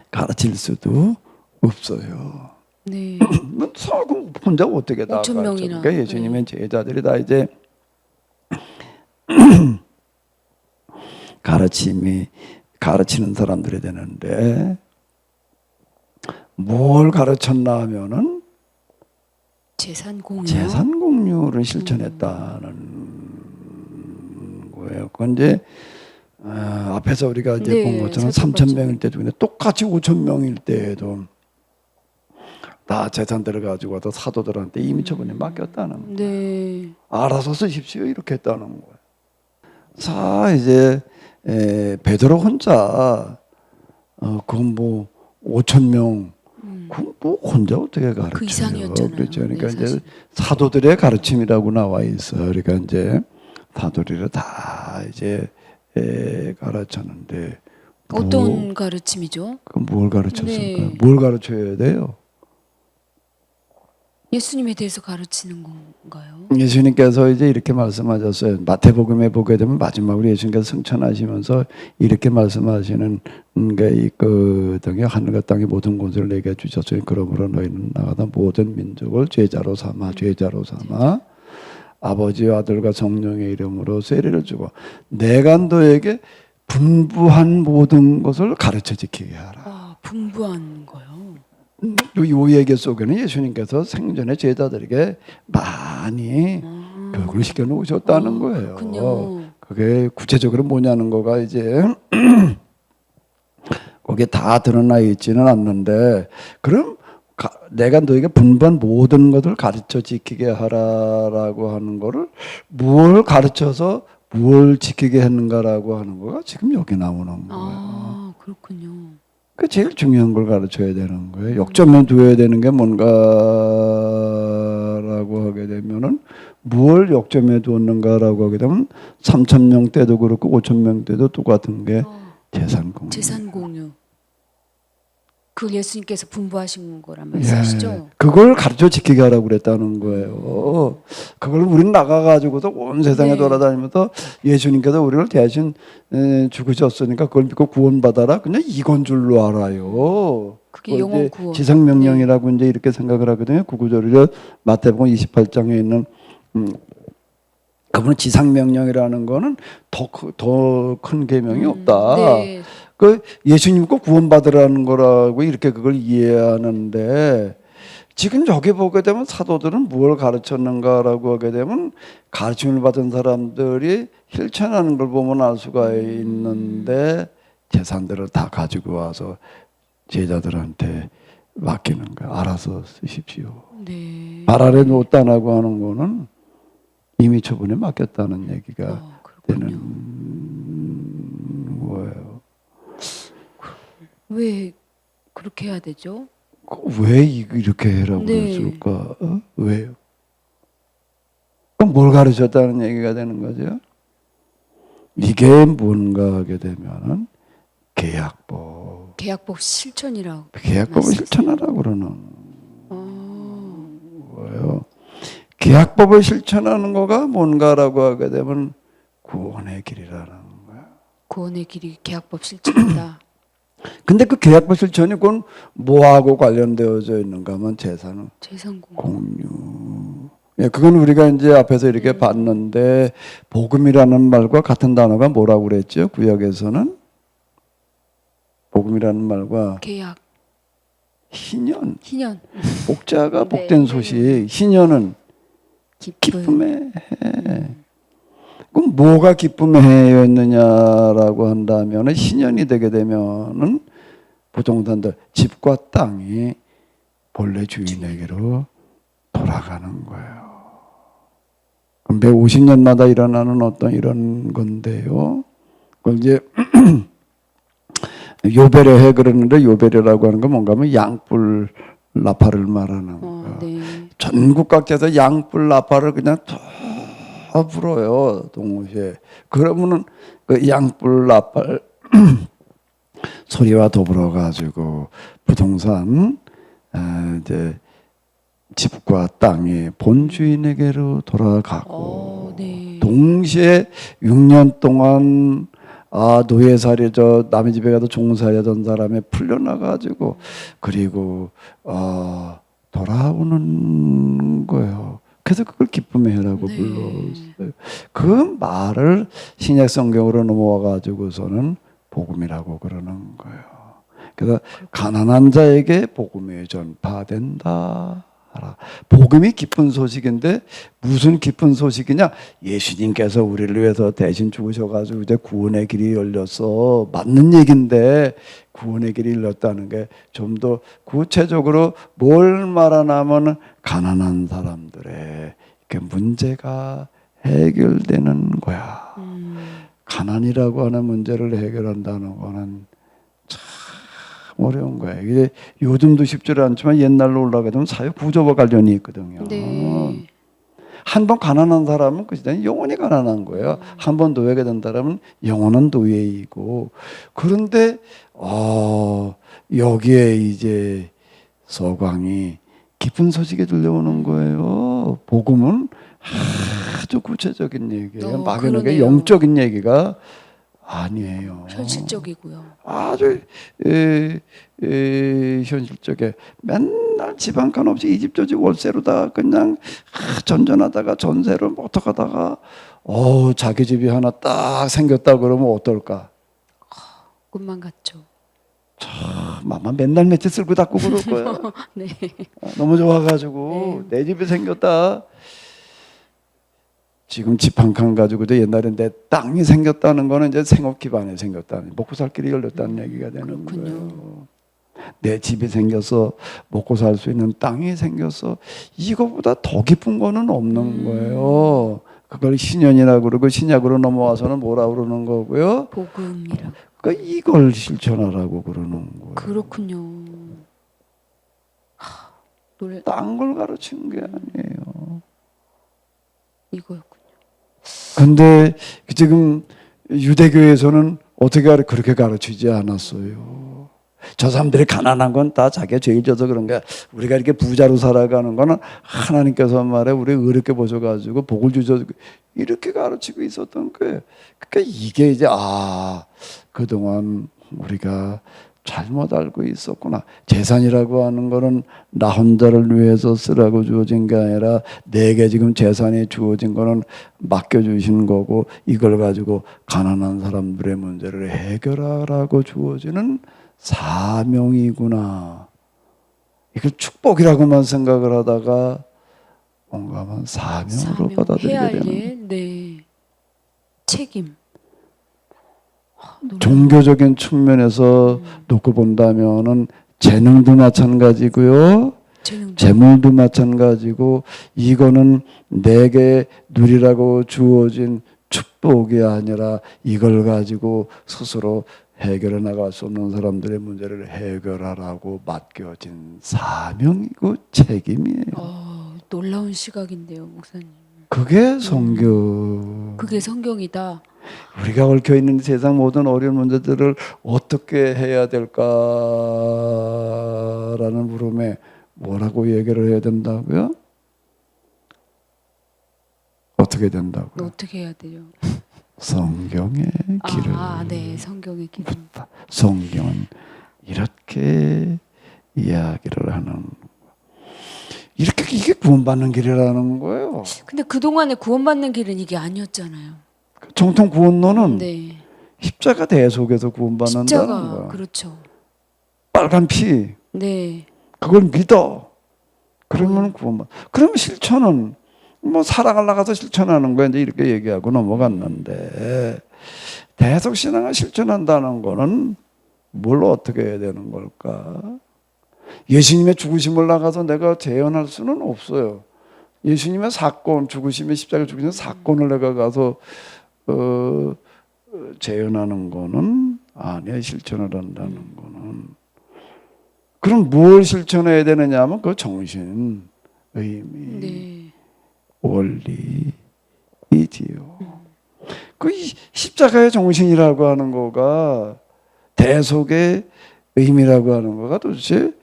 가르칠 수도 없어요. 네. 사고 혼자 어떻게 다 5천 명이나. 그러니까 예수님의 제자들이 다 이제 가르치는 사람들이 되는데 뭘 가르쳤나 하면은 재산 공유. 재산 공유를 실천했다는 거예요. 그런데 앞에서 우리가 이제 네, 본 것처럼 살펴봤죠. 3,000명일 때도 근데 똑같이 5,000명일 때에도 다 재산들을 가지고 와서 사도들한테 이민처분에 맡겼다는 거예요. 네. 알아서 쓰십시오 이렇게 했다는 거예요. 자 이제 베드로 혼자 그건 뭐 5,000명 그건 뭐 혼자 어떻게 가르쳐요? 그 이상이었잖아요. 그렇죠. 그러니까 네, 이제 사실. 사도들의 가르침이라고 나와 있어요. 그러니까 이제 사도들을 다 이제 가르쳤는데 어떤 가르침이죠? 그럼 뭘 가르쳤을까? 네. 뭘 가르쳐야 돼요? 예수님에 대해서 가르치는 건가요? 예수님께서 이제 이렇게 말씀하셨어요. 마태복음에 보게 되면 마지막으로 예수님께서 승천하시면서 이렇게 말씀하시는 게 있거든요. 하늘과 땅의 모든 권세를 내게 주셨으니 그러므로 너희는 나가다 모든 민족을 제자로 삼아 아버지와 아들과 성령의 이름으로 세례를 주고 내가 너에게 분부한 모든 것을 가르쳐 지키게 하라. 분부한 거요. 이 얘기 속에는 예수님께서 생전에 제자들에게 많이 교육을 시켜 놓으셨다는 거예요. 그렇군요. 그게 구체적으로 뭐냐는 거가 이제 거기에 다 드러나 있지는 않는데 그럼 내가 너에게 분부한 모든 것을 가르쳐 지키게 하라라고 하는 거를 뭘 가르쳐서 뭘 지키게 했는가라고 하는 거가 지금 여기 나오는 거예요. 그렇군요. 그 제일 중요한 걸 가르쳐야 되는 거예요. 역점에 두어야 되는 게 뭔가라고 하게 되면은 뭘 역점에 두었는가라고 하게 되면 3,000명 때도 그렇고 5,000명 때도 똑같은 게 재산 공유. 재산 공유. 그걸 예수님께서 분부하신 거란 말씀이시죠? 그걸 가르쳐 지키게 하라고 그랬다는 거예요. 그걸 우리는 나가가지고도 온 세상에 네. 돌아다니면서 예수님께서 우리를 대신 죽으셨으니까 그걸 믿고 구원받아라. 그냥 이건 줄로 알아요. 그게 그걸 영원 이제 구원. 지상명령이라고 이제 이렇게 생각을 하거든요. 그 구절을 마태복음 28장에 있는 그분은 지상명령이라는 거는 더 큰 계명이 없다. 네. 그 예수님 거 구원받으라는 거라고 이렇게 그걸 이해하는데 지금 여기 보게 되면 사도들은 무엇을 가르쳤는가라고 하게 되면 가르침을 받은 사람들이 실천하는 걸 보면 알 수가 있는데 재산들을 다 가지고 와서 제자들한테 맡기는 거야. 알아서 쓰십시오. 네. 발 아래 놓았다라고 하는 거는 이미 처분에 맡겼다는 얘기가 그렇군요. 되는 거예요. 왜 그렇게 해야 되죠? 왜 이렇게 해라고 네. 그랬을까? 왜요? 그럼 뭘 가르쳤다는 얘기가 되는 거죠? 이게 뭔가 하게 되면은 계약법. 계약법 실천이라고. 계약법을 말씀하세요. 실천하라고 그러는 어, 거예요. 계약법을 실천하는 거가 뭔가라고 하게 되면 구원의 길이라는 거야. 구원의 길이 계약법 실천이다. 근데 그 계약법 실천이 그건 뭐하고 관련되어져 있는가 하면 재산은 재산 공유. 예, 그건 우리가 이제 앞에서 이렇게 봤는데 복음이라는 말과 같은 단어가 뭐라고 그랬죠? 구약에서는 복음이라는 말과 계약, 희년, 희년, 복자가 네, 복된 소식, 희년은 기쁨. 기쁨의 해. 그럼 뭐가 기쁨의 해였느냐라고 한다면 희년이 되게 되면은 부동산들 집과 땅이 본래 주인에게로 돌아가는 거예요. 그럼 매 50년마다 일어나는 어떤 이런 건데요. 그걸 이제 요배를 해 그러는데 요배라고 하는 건 뭔가 하면 양뿔 나팔을 말하는 거예요. 네. 전국 각지에서 양뿔 나팔을 그냥 다 불어요. 동시에. 그러면은 그 양뿔 나팔 소리와 더불어 가지고 부동산 이제 집과 땅이 본주인에게로 돌아가고 네. 동시에 6년 동안 노예살이 남의 집에 가서 종살이하던 사람이 풀려나가지고 그리고 돌아오는 거예요. 그래서 그걸 기쁨의 해라고 네. 불렀어요. 그 말을 신약 성경으로 넘어와 가지고서는 복음이라고 그러는 거예요. 그래서 가난한 자에게 복음이 전파된다. 복음이 기쁜 소식인데 무슨 기쁜 소식이냐? 예수님께서 우리를 위해서 대신 죽으셔가지고 이제 구원의 길이 열렸어. 맞는 얘기인데 구원의 길이 열렸다는 게 좀 더 구체적으로 뭘 말하냐면 가난한 사람들의 이렇게 문제가 해결되는 거야. 가난이라고 하는 문제를 해결한다는 거는 참 어려운 거예요. 이게 요즘도 쉽지 않지만 옛날로 올라가게 되면 사회 구조와 관련이 있거든요. 네. 한 번 가난한 사람은 그 시대는 영원히 가난한 거예요. 한 번 노예가 된 사람은 영원한 노예이고. 그런데 여기에 이제 서광이 기쁜 소식이 들려오는 거예요. 복음은 아주 구체적인 얘기예요. 막연하게 그러네요. 영적인 얘기가 아니에요. 현실적이고요. 아주 현실적에 맨날 집 한 칸 없이 이 집 저 집 월세로다 그냥 전전하다가 전세로 어떡하다가 자기 집이 하나 딱 생겼다 그러면 어떨까? 꿈만 같죠. 아마 맨날 며칠 쓸고 닦고 그럴 거야. 네. 너무 좋아가지고 내 집이 생겼다. 지금 집 한 칸 가지고도 옛날에 내 땅이 생겼다는 거는 이제 생업 기반에 생겼다는 먹고 살 길이 열렸다는 얘기가 되는 그렇군요. 거예요. 내 집이 생겨서 먹고 살 수 있는 땅이 생겨서 이거보다 더 기쁜 거는 없는 거예요. 그걸 신년이라고 그러고 신약으로 넘어와서는 뭐라 그러는 거고요. 복음이라고. 그러니까 이걸 실천하라고 그러는 거예요. 그렇군요. 놀 딴 걸 가르치는 게 아니에요. 이거였군요. 근데 지금 유대교에서는 어떻게 그렇게 가르치지 않았어요. 저 사람들이 가난한 건 다 자기가 죄를 져서 그런 게 우리가 이렇게 부자로 살아가는 거는 하나님께서 말해 우리 어렵게 보셔가지고 복을 주셔 이렇게 가르치고 있었던 거예요. 그러니까 이게 이제 그동안 우리가 잘못 알고 있었구나. 재산이라고 하는 거는 나 혼자를 위해서 쓰라고 주어진 게 아니라 내게 지금 재산이 주어진 거는 맡겨주신 거고 이걸 가지고 가난한 사람들의 문제를 해결하라고 주어지는 사명이구나. 이걸 축복이라고만 생각을 하다가 뭔가만 사명으로 받아들이게 해야 할 되는 일, 네. 책임. 종교적인 측면에서 놓고 본다면은 재능도 마찬가지고요. 재물도 마찬가지고 이거는 내게 누리라고 주어진 축복이 아니라 이걸 가지고 스스로 해결해 나갈 수 없는 사람들의 문제를 해결하라고 맡겨진 사명이고 책임이에요. 놀라운 시각인데요, 목사님. 그게 성경. 그게 성경이다. 우리가 얽혀 있는 세상 모든 어려운 문제들을 어떻게 해야 될까라는 물음에 뭐라고 얘기를 해야 된다고요? 어떻게 된다고요? 어떻게 해야 돼요? 성경의 길을. 네, 성경의 길. 성경은 이렇게 이야기를 하는. 이렇게 이게 구원받는 길이라는 거예요. 근데 그동안에 구원받는 길은 이게 아니었잖아요. 정통 구원론은 네. 십자가 대속에서 구원받는다는 십자가, 거야. 그렇죠. 빨간 피. 네. 그걸 믿어. 그러면 구원받. 그럼 실천은 뭐 사랑을 나가서 실천하는 거야. 이제 이렇게 얘기하고 넘어갔는데 대속 신앙을 실천한다는 거는 뭘 어떻게 해야 되는 걸까? 예수님의 죽으심을 나가서 내가 재현할 수는 없어요. 예수님의 사건, 죽으심의 십자가 죽으신 사건을 내가 가서 재현하는 거는 아니야. 실천을 한다는 거는. 그럼 뭘 실천해야 되느냐 하면 그 정신, 의미, 네. 원리이지요. 그 십자가의 정신이라고 하는 거가 대속의 의미라고 하는 거가 도대체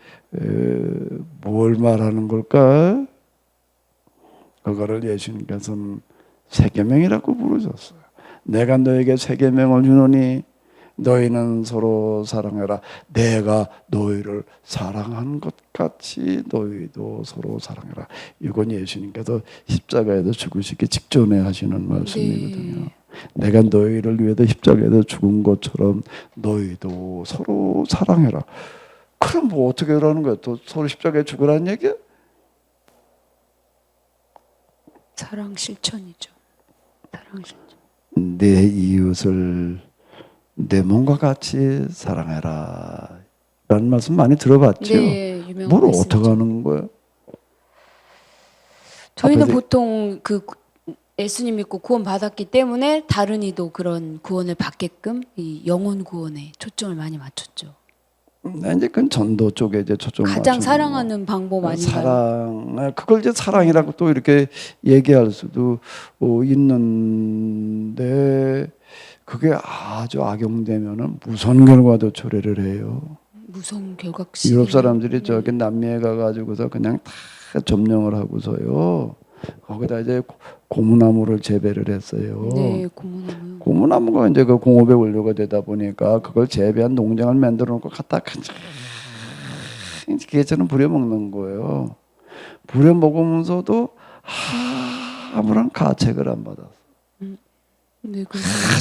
뭘 말하는 걸까? 그거를 예수님께서는 세계명이라고 부르셨어요. 내가 너에게 세계명을 주노니 너희는 서로 사랑해라. 내가 너희를 사랑한 것 같이 너희도 서로 사랑해라. 이건 예수님께서 십자가에서 죽으시기 직전에 하시는 말씀이거든요. 네. 내가 너희를 위해서 십자가에서 죽은 것처럼 너희도 서로 사랑해라. 그럼 뭐 어떻게 하라는 거야? 또 서로 십자가에 죽으라는 얘기야? 사랑 실천이죠. 사랑 실천. 내 이웃을 내 몸과 같이 사랑해라 라는 말씀 많이 들어봤죠? 네, 유명한 뭘 말씀이죠. 어떻게 하는 거야? 저희는 앞에서- 보통 그 예수님 믿고 구원 받았기 때문에 다른 이도 그런 구원을 받게끔 이 영혼 구원에 초점을 많이 맞췄죠. 이제 그건 전도 쪽에 이제 초점 가장 맞추는 사랑하는 방법 아닌가요? 사랑, 그걸 이제 사랑이라고 또 이렇게 얘기할 수도 있는데 그게 아주 악용되면은 무서운 결과도 초래를 해요. 무서운 결각시. 유럽 사람들이 저기 남미에 가가지고서 그냥 다 점령을 하고서요. 거기다 이제 고무나무를 재배를 했어요. 네, 고무나무. 고무나무가 이제 그 공업의 원료가 되다 보니까 그걸 재배한 농장을 만들어 놓고 갖다 개처럼 부려먹는 거예요. 부려먹으면서도 아무런 가책을 안 받았어. 네,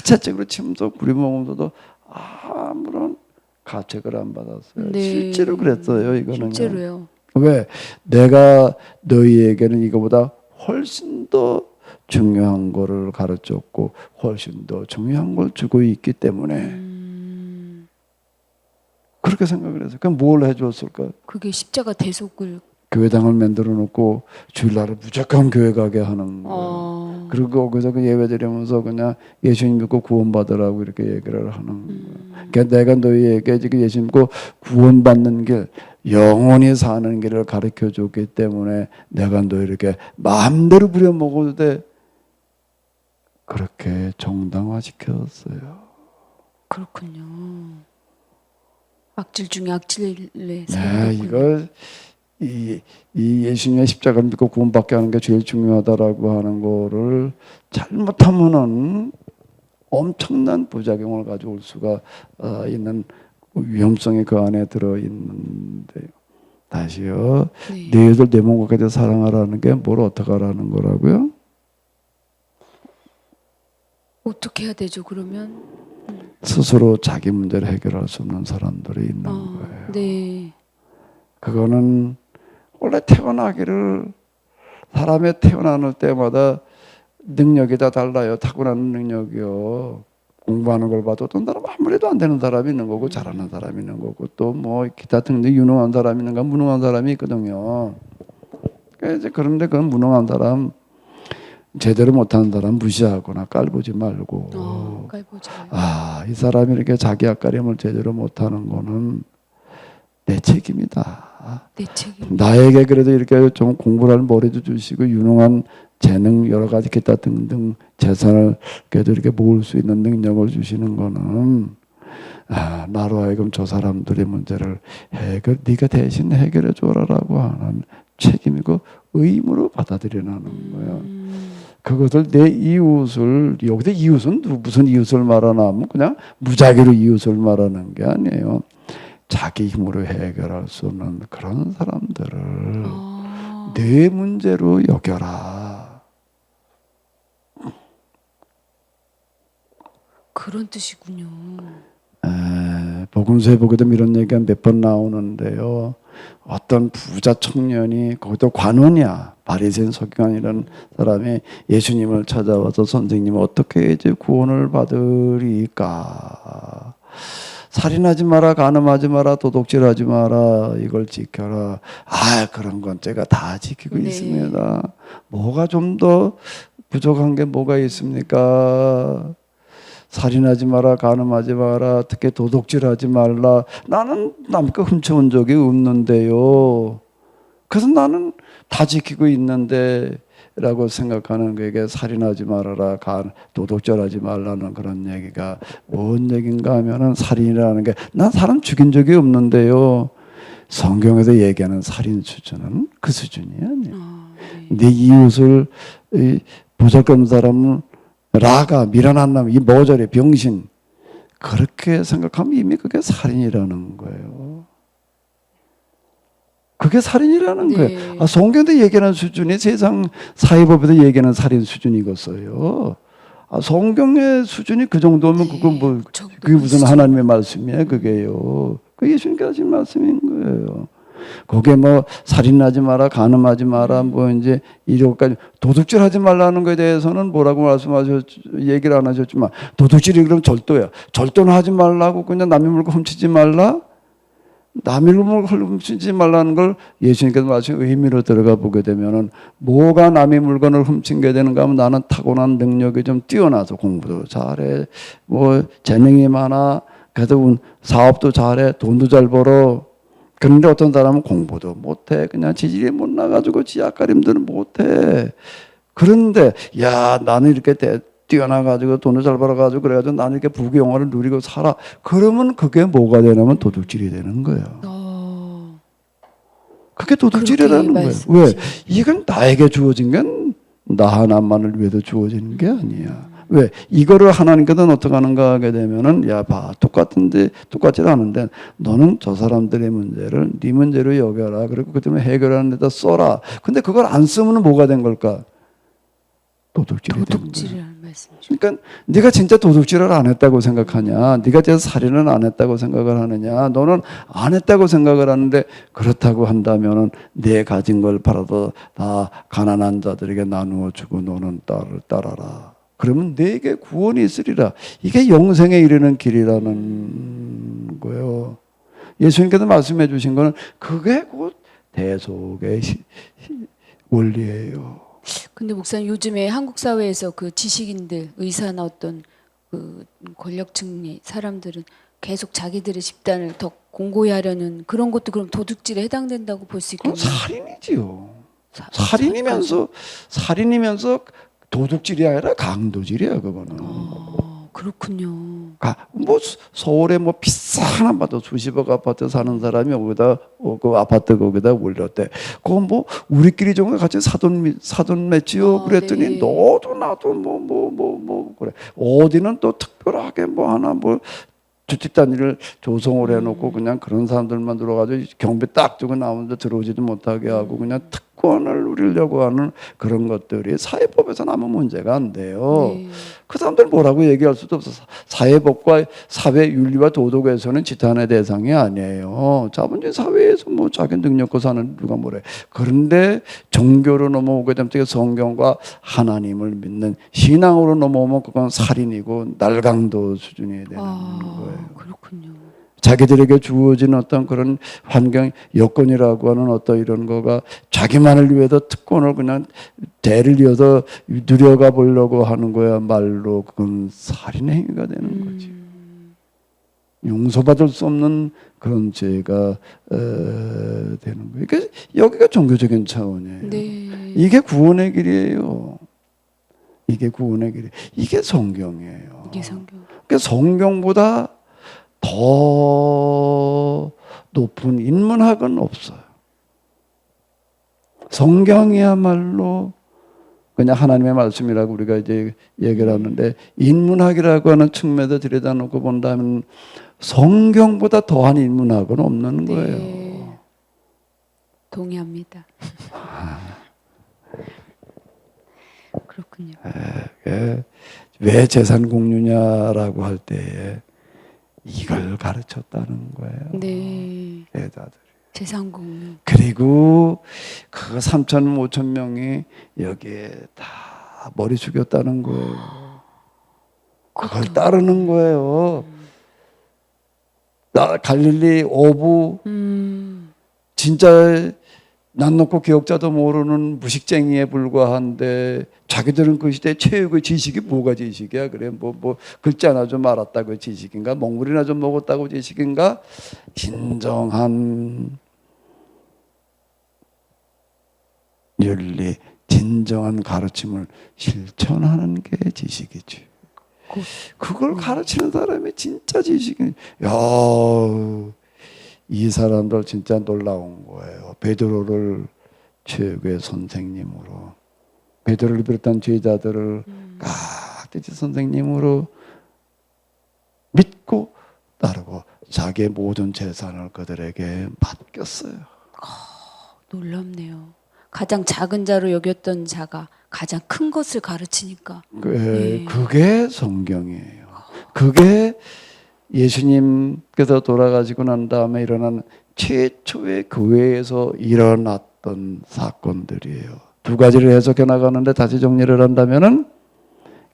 자책으로 침속 부려먹으면서도 아무런 가책을 안 받았어요. 네. 실제로 그랬어요. 이거는요. 실제로요. 왜? 내가 너희에게는 이거보다 훨씬 더 중요한 거를 가르쳤고 훨씬 더 중요한 걸 주고 있기 때문에 그렇게 생각을 해서 그럼 뭘 해줬을까? 그게 십자가 대속을. 교회당을 만들어 놓고 주일날에 무조건 교회 가게 하는 거예요. 그리고 거기서 그 예배 드리면서 그냥 예수님 믿고 구원받으라고 이렇게 얘기를 하는 거예요. 그러니까 내가 너희에게 지금 예수님 믿고 구원받는 길, 영원히 사는 길을 가르쳐 줬기 때문에 내가 너희에게 마음대로 부려먹어도 돼. 그렇게 정당화시켰어요. 그렇군요. 악질 중에 악질의 네, 사람이 이걸 이 예수님의 십자가를 믿고 구원받게 하는 게 제일 중요하다라고 하는 거를 잘못하면은 엄청난 부작용을 가져올 수가 있는 위험성이 그 안에 들어 있는데요. 다시요. 네. 너희들 내 몸과 같이 사랑하라는 게 뭘 어떻게 하라는 거라고요? 어떻게 해야 되죠? 그러면 스스로 자기 문제를 해결할 수 없는 사람들이 있는 거예요. 네. 그거는 원래 태어나기를 사람의 태어나는 때마다 능력이 다 달라요. 타고나는 능력이요. 공부하는 걸 봐도 어떤 사람 아무래도 안 되는 사람이 있는 거고 잘하는 사람이 있는 거고 또 뭐 기타 등등 유능한 사람이 있는가 무능한 사람이 있거든요. 그러니까 이제 그런데 그건 무능한 사람 제대로 못하는 사람 무시하거나 깔보지 말고 깔보지 말고. 이 사람이 이렇게 자기 앞가림을 제대로 못하는 거는 내 책임이다. 내 책임. 나에게 그래도 이렇게 좀 공부를 할 머리도 주시고 유능한 재능 여러 가지 기타 등등 재산을 그래도 이렇게 모을 수 있는 능력을 주시는 거는 나로 하여금 저 사람들의 문제를 네가 대신 해결해 줘라라고 하는 책임이고 의무로 받아들이라는 거예요. 그것을 내 이웃을 여기서 이웃은 무슨 이웃을 말하나 하면 그냥 무작위로 이웃을 말하는 게 아니에요. 자기 힘으로 해결할 수 없는 그런 사람들을 내 문제로 여겨라. 그런 뜻이군요. 복음서에 보게도 이런 얘기가 몇 번 나오는데요. 어떤 부자 청년이 거기도 관원이야. 바리새인 서기관이라는 사람이 예수님을 찾아와서 선생님 어떻게 이제 구원을 받으리까? 살인하지 마라, 간음하지 마라, 도둑질하지 마라, 이걸 지켜라. 그런 건 제가 다 지키고 네. 있습니다. 뭐가 좀 더 부족한 게 뭐가 있습니까? 살인하지 마라, 간음하지 마라, 특히 도둑질하지 말라. 나는 남과 훔쳐온 적이 없는데요. 그래서 나는 다 지키고 있는데 라고 생각하는 거에게 살인하지 말아라, 도둑질하지 말라는 그런 얘기가 뭔 얘기인가 하면은 살인이라는 게 난 사람 죽인 적이 없는데요. 성경에서 얘기하는 살인 수준은 그 수준이 아니에요. 네 이웃을 보잘것없는 사람은 라가 미련한 놈, 이 모조리 병신 그렇게 생각하면 이미 그게 살인이라는 거예요. 그게 살인이라는 네. 거예요. 성경도 얘기하는 수준이 세상 사회법에도 얘기하는 살인 수준이겠어요. 성경의 수준이 그 정도면 그건 그게 무슨 하나님의 말씀이에요, 그게요. 그 예수님께서 하신 말씀인 거예요. 거기에 뭐 살인하지 마라, 간음하지 마라, 뭐 이제 이렇게까지 도둑질하지 말라는 거에 대해서는 뭐라고 얘기를 안 하셨지만 도둑질이 그럼 절도야. 절도는 하지 말라고 그냥 남의 물건 훔치지 말라. 남의 물건을 훔치지 말라는 걸 예수님께서 말씀 의미로 들어가 보게 되면은 뭐가 남의 물건을 훔친 게 되는가 하면 나는 타고난 능력이 좀 뛰어나서 공부도 잘해, 뭐 재능이 많아, 그래도 사업도 잘해, 돈도 잘 벌어. 그런데 어떤 사람은 공부도 못해. 그냥 지질이 못 나가지고 지약가림들은 못해. 그런데 나는 이렇게 뛰어나가지고 돈을 잘 벌어가지고 그래가지고 나는 이렇게 부귀영화를 누리고 살아. 그러면 그게 뭐가 되냐면 도둑질이 되는 거예요. 그게 도둑질이라는 거예요. 왜? 이건 나에게 주어진 건 나 하나만을 위해서 주어지는 게 아니야. 왜? 이거를 하나님께서는 어떻게 하는가 하게 되면은 똑같은데 똑같지 않은데 너는 저 사람들의 문제를 네 문제로 여겨라. 그리고 그 때문에 해결하는 데다 써라. 근데 그걸 안 쓰면 뭐가 된 걸까? 도둑질이 된 거야. 말씀이죠. 그러니까 네가 진짜 도둑질을 안 했다고 생각하냐? 네가 진짜 살인을 안 했다고 생각을 하느냐? 너는 안 했다고 생각을 하는데 그렇다고 한다면은 네 가진 걸 팔아서 다 가난한 자들에게 나누어 주고 너는 따라라. 그러면 네게 구원이 있으리라. 이게 영생에 이르는 길이라는 거예요. 예수님께서 말씀해 주신 거는 그게 곧 대속의 원리예요. 근데 목사님 요즘에 한국 사회에서 그 지식인들, 의사나 어떤 그 권력층의 사람들은 계속 자기들의 집단을 더 공고히 하려는 그런 것도 그럼 도둑질에 해당된다고 볼 수 있겠네요. 살인이지요. 살인이면서 도둑질이 아니라 강도질이야 그거는. 그렇군요. 뭐 서울에 뭐 비싼 아파트 수십억 아파트 사는 사람이 거기다 그 아파트 거기다 올렸대. 그거 뭐 우리끼리 좀 같이 사돈 맺지요. 아, 그랬더니 네. 너도 나도 뭐 그래. 어디는 또 특별하게 뭐 하나 뭐 주택 단지를 조성을 해놓고 그냥 그런 사람들만 들어가지고 경비 딱 두고 나오는데 들어오지도 못하게 하고 그냥 특권을 누리려고 하는 그런 것들이 사회법에서는 아무 문제가 안 돼요. 네. 그 사람들 뭐라고 얘기할 수도 없어. 사회법과 사회 윤리와 도덕에서는 지탄의 대상이 아니에요. 자본주의 사회에서 뭐 자기 능력고 사는 누가 뭐래. 그런데 종교로 넘어오게 되면 성경과 하나님을 믿는 신앙으로 넘어오면 그건 살인이고 날강도 수준이 되는 거예요. 그렇군요. 자기들에게 주어진 어떤 그런 환경 여건이라고 하는 어떤 이런 거가 자기만을 위해서 특권을 그냥 대를 이어서 누려가 보려고 하는 거야말로 그건 살인의 행위가 되는 거지. 용서받을 수 없는 그런 죄가 되는 거예요. 그러니까 여기가 종교적인 차원이에요. 네. 이게 구원의 길이에요. 이게 구원의 길이. 이게 성경이에요. 이게 성경. 그러니까 성경보다 더 높은 인문학은 없어요. 성경이야말로 그냥 하나님의 말씀이라고 우리가 이제 얘기를 하는데 인문학이라고 하는 측면에서 들여다놓고 본다면 성경보다 더한 인문학은 없는 네. 거예요. 동의합니다. 그렇군요. 왜 재산 공유냐라고 할 때에 이걸 가르쳤다는 거예요. 네. 여자들. 재산 공유. 그리고 그 3천 5천 명이 여기에 다 머리 숙였다는 거예요. 그걸 따르는 거예요. 갈릴리 어부 진짜 난 놓고 기억자도 모르는 무식쟁이에 불과한데 자기들은 그 시대 최고의 지식이 뭐가 지식이야? 그래 뭐 글자나 좀 알았다고 지식인가? 먹물이나 좀 먹었다고 지식인가? 진정한 윤리, 진정한 가르침을 실천하는 게 지식이지. 그걸 가르치는 사람이 진짜 지식이. 야, 이 사람들 진짜 놀라운 거예요. 베드로를 최고의 선생님으로, 베드로를 비롯한 제자들을 깍듯이 선생님으로 믿고 따르고 자기의 모든 재산을 그들에게 맡겼어요. 놀랍네요. 가장 작은 자로 여겼던 자가 가장 큰 것을 가르치니까. 그게 성경이에요. 그게 예수님께서 돌아가시고 난 다음에 일어난 최초의 교회에서 일어났던 사건들이에요. 두 가지를 해석해 나가는데 다시 정리를 한다면은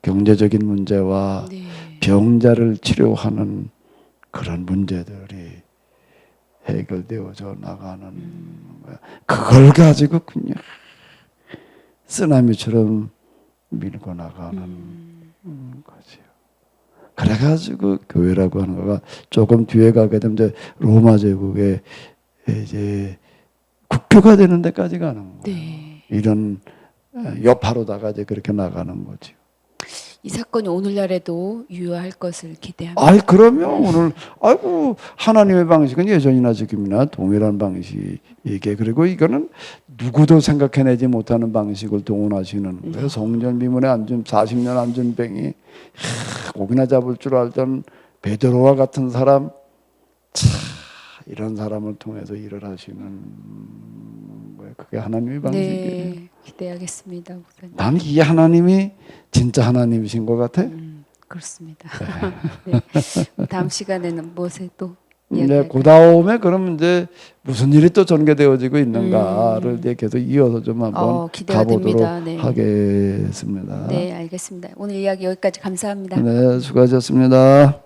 경제적인 문제와 네. 병자를 치료하는 그런 문제들이 해결되어져 나가는 거야. 그걸 가지고 그냥 쓰나미처럼 밀고 나가는 거지요. 그래가지고 교회라고 하는 거가 조금 뒤에 가게 되면 이제 로마 제국의 이제 국교가 되는 데까지 가는 거예요. 네. 이런 여파로다가 이제 그렇게 나가는 거죠. 이 사건이 오늘날에도 유효할 것을 기대합니다. 아이 그러면 오늘 아이고 하나님의 방식은 예전이나 지금이나 동일한 방식이게 그리고 이거는 누구도 생각해내지 못하는 방식을 동원하시는 거예요. 성전 비문에 앉은 40년 앉은 뱅이 고기나 잡을 줄 알던 베드로와 같은 사람 이런 사람을 통해서 일을 하시는 거예요. 그게 하나님의 방식이에요. 네, 기대하겠습니다, 목사님. 나는 이 하나님이 진짜 하나님이신 것 같아. 그렇습니다. 네. 다음 시간에는 무엇에 또 네, 이야기할까요? 그 다음에 그럼 이제 무슨 일이 또 전개되어지고 있는가를 이제 계속 이어서 좀 한번 기대가 가보도록 됩니다. 네. 하겠습니다. 네, 알겠습니다. 오늘 이야기 여기까지 감사합니다. 네, 수고하셨습니다.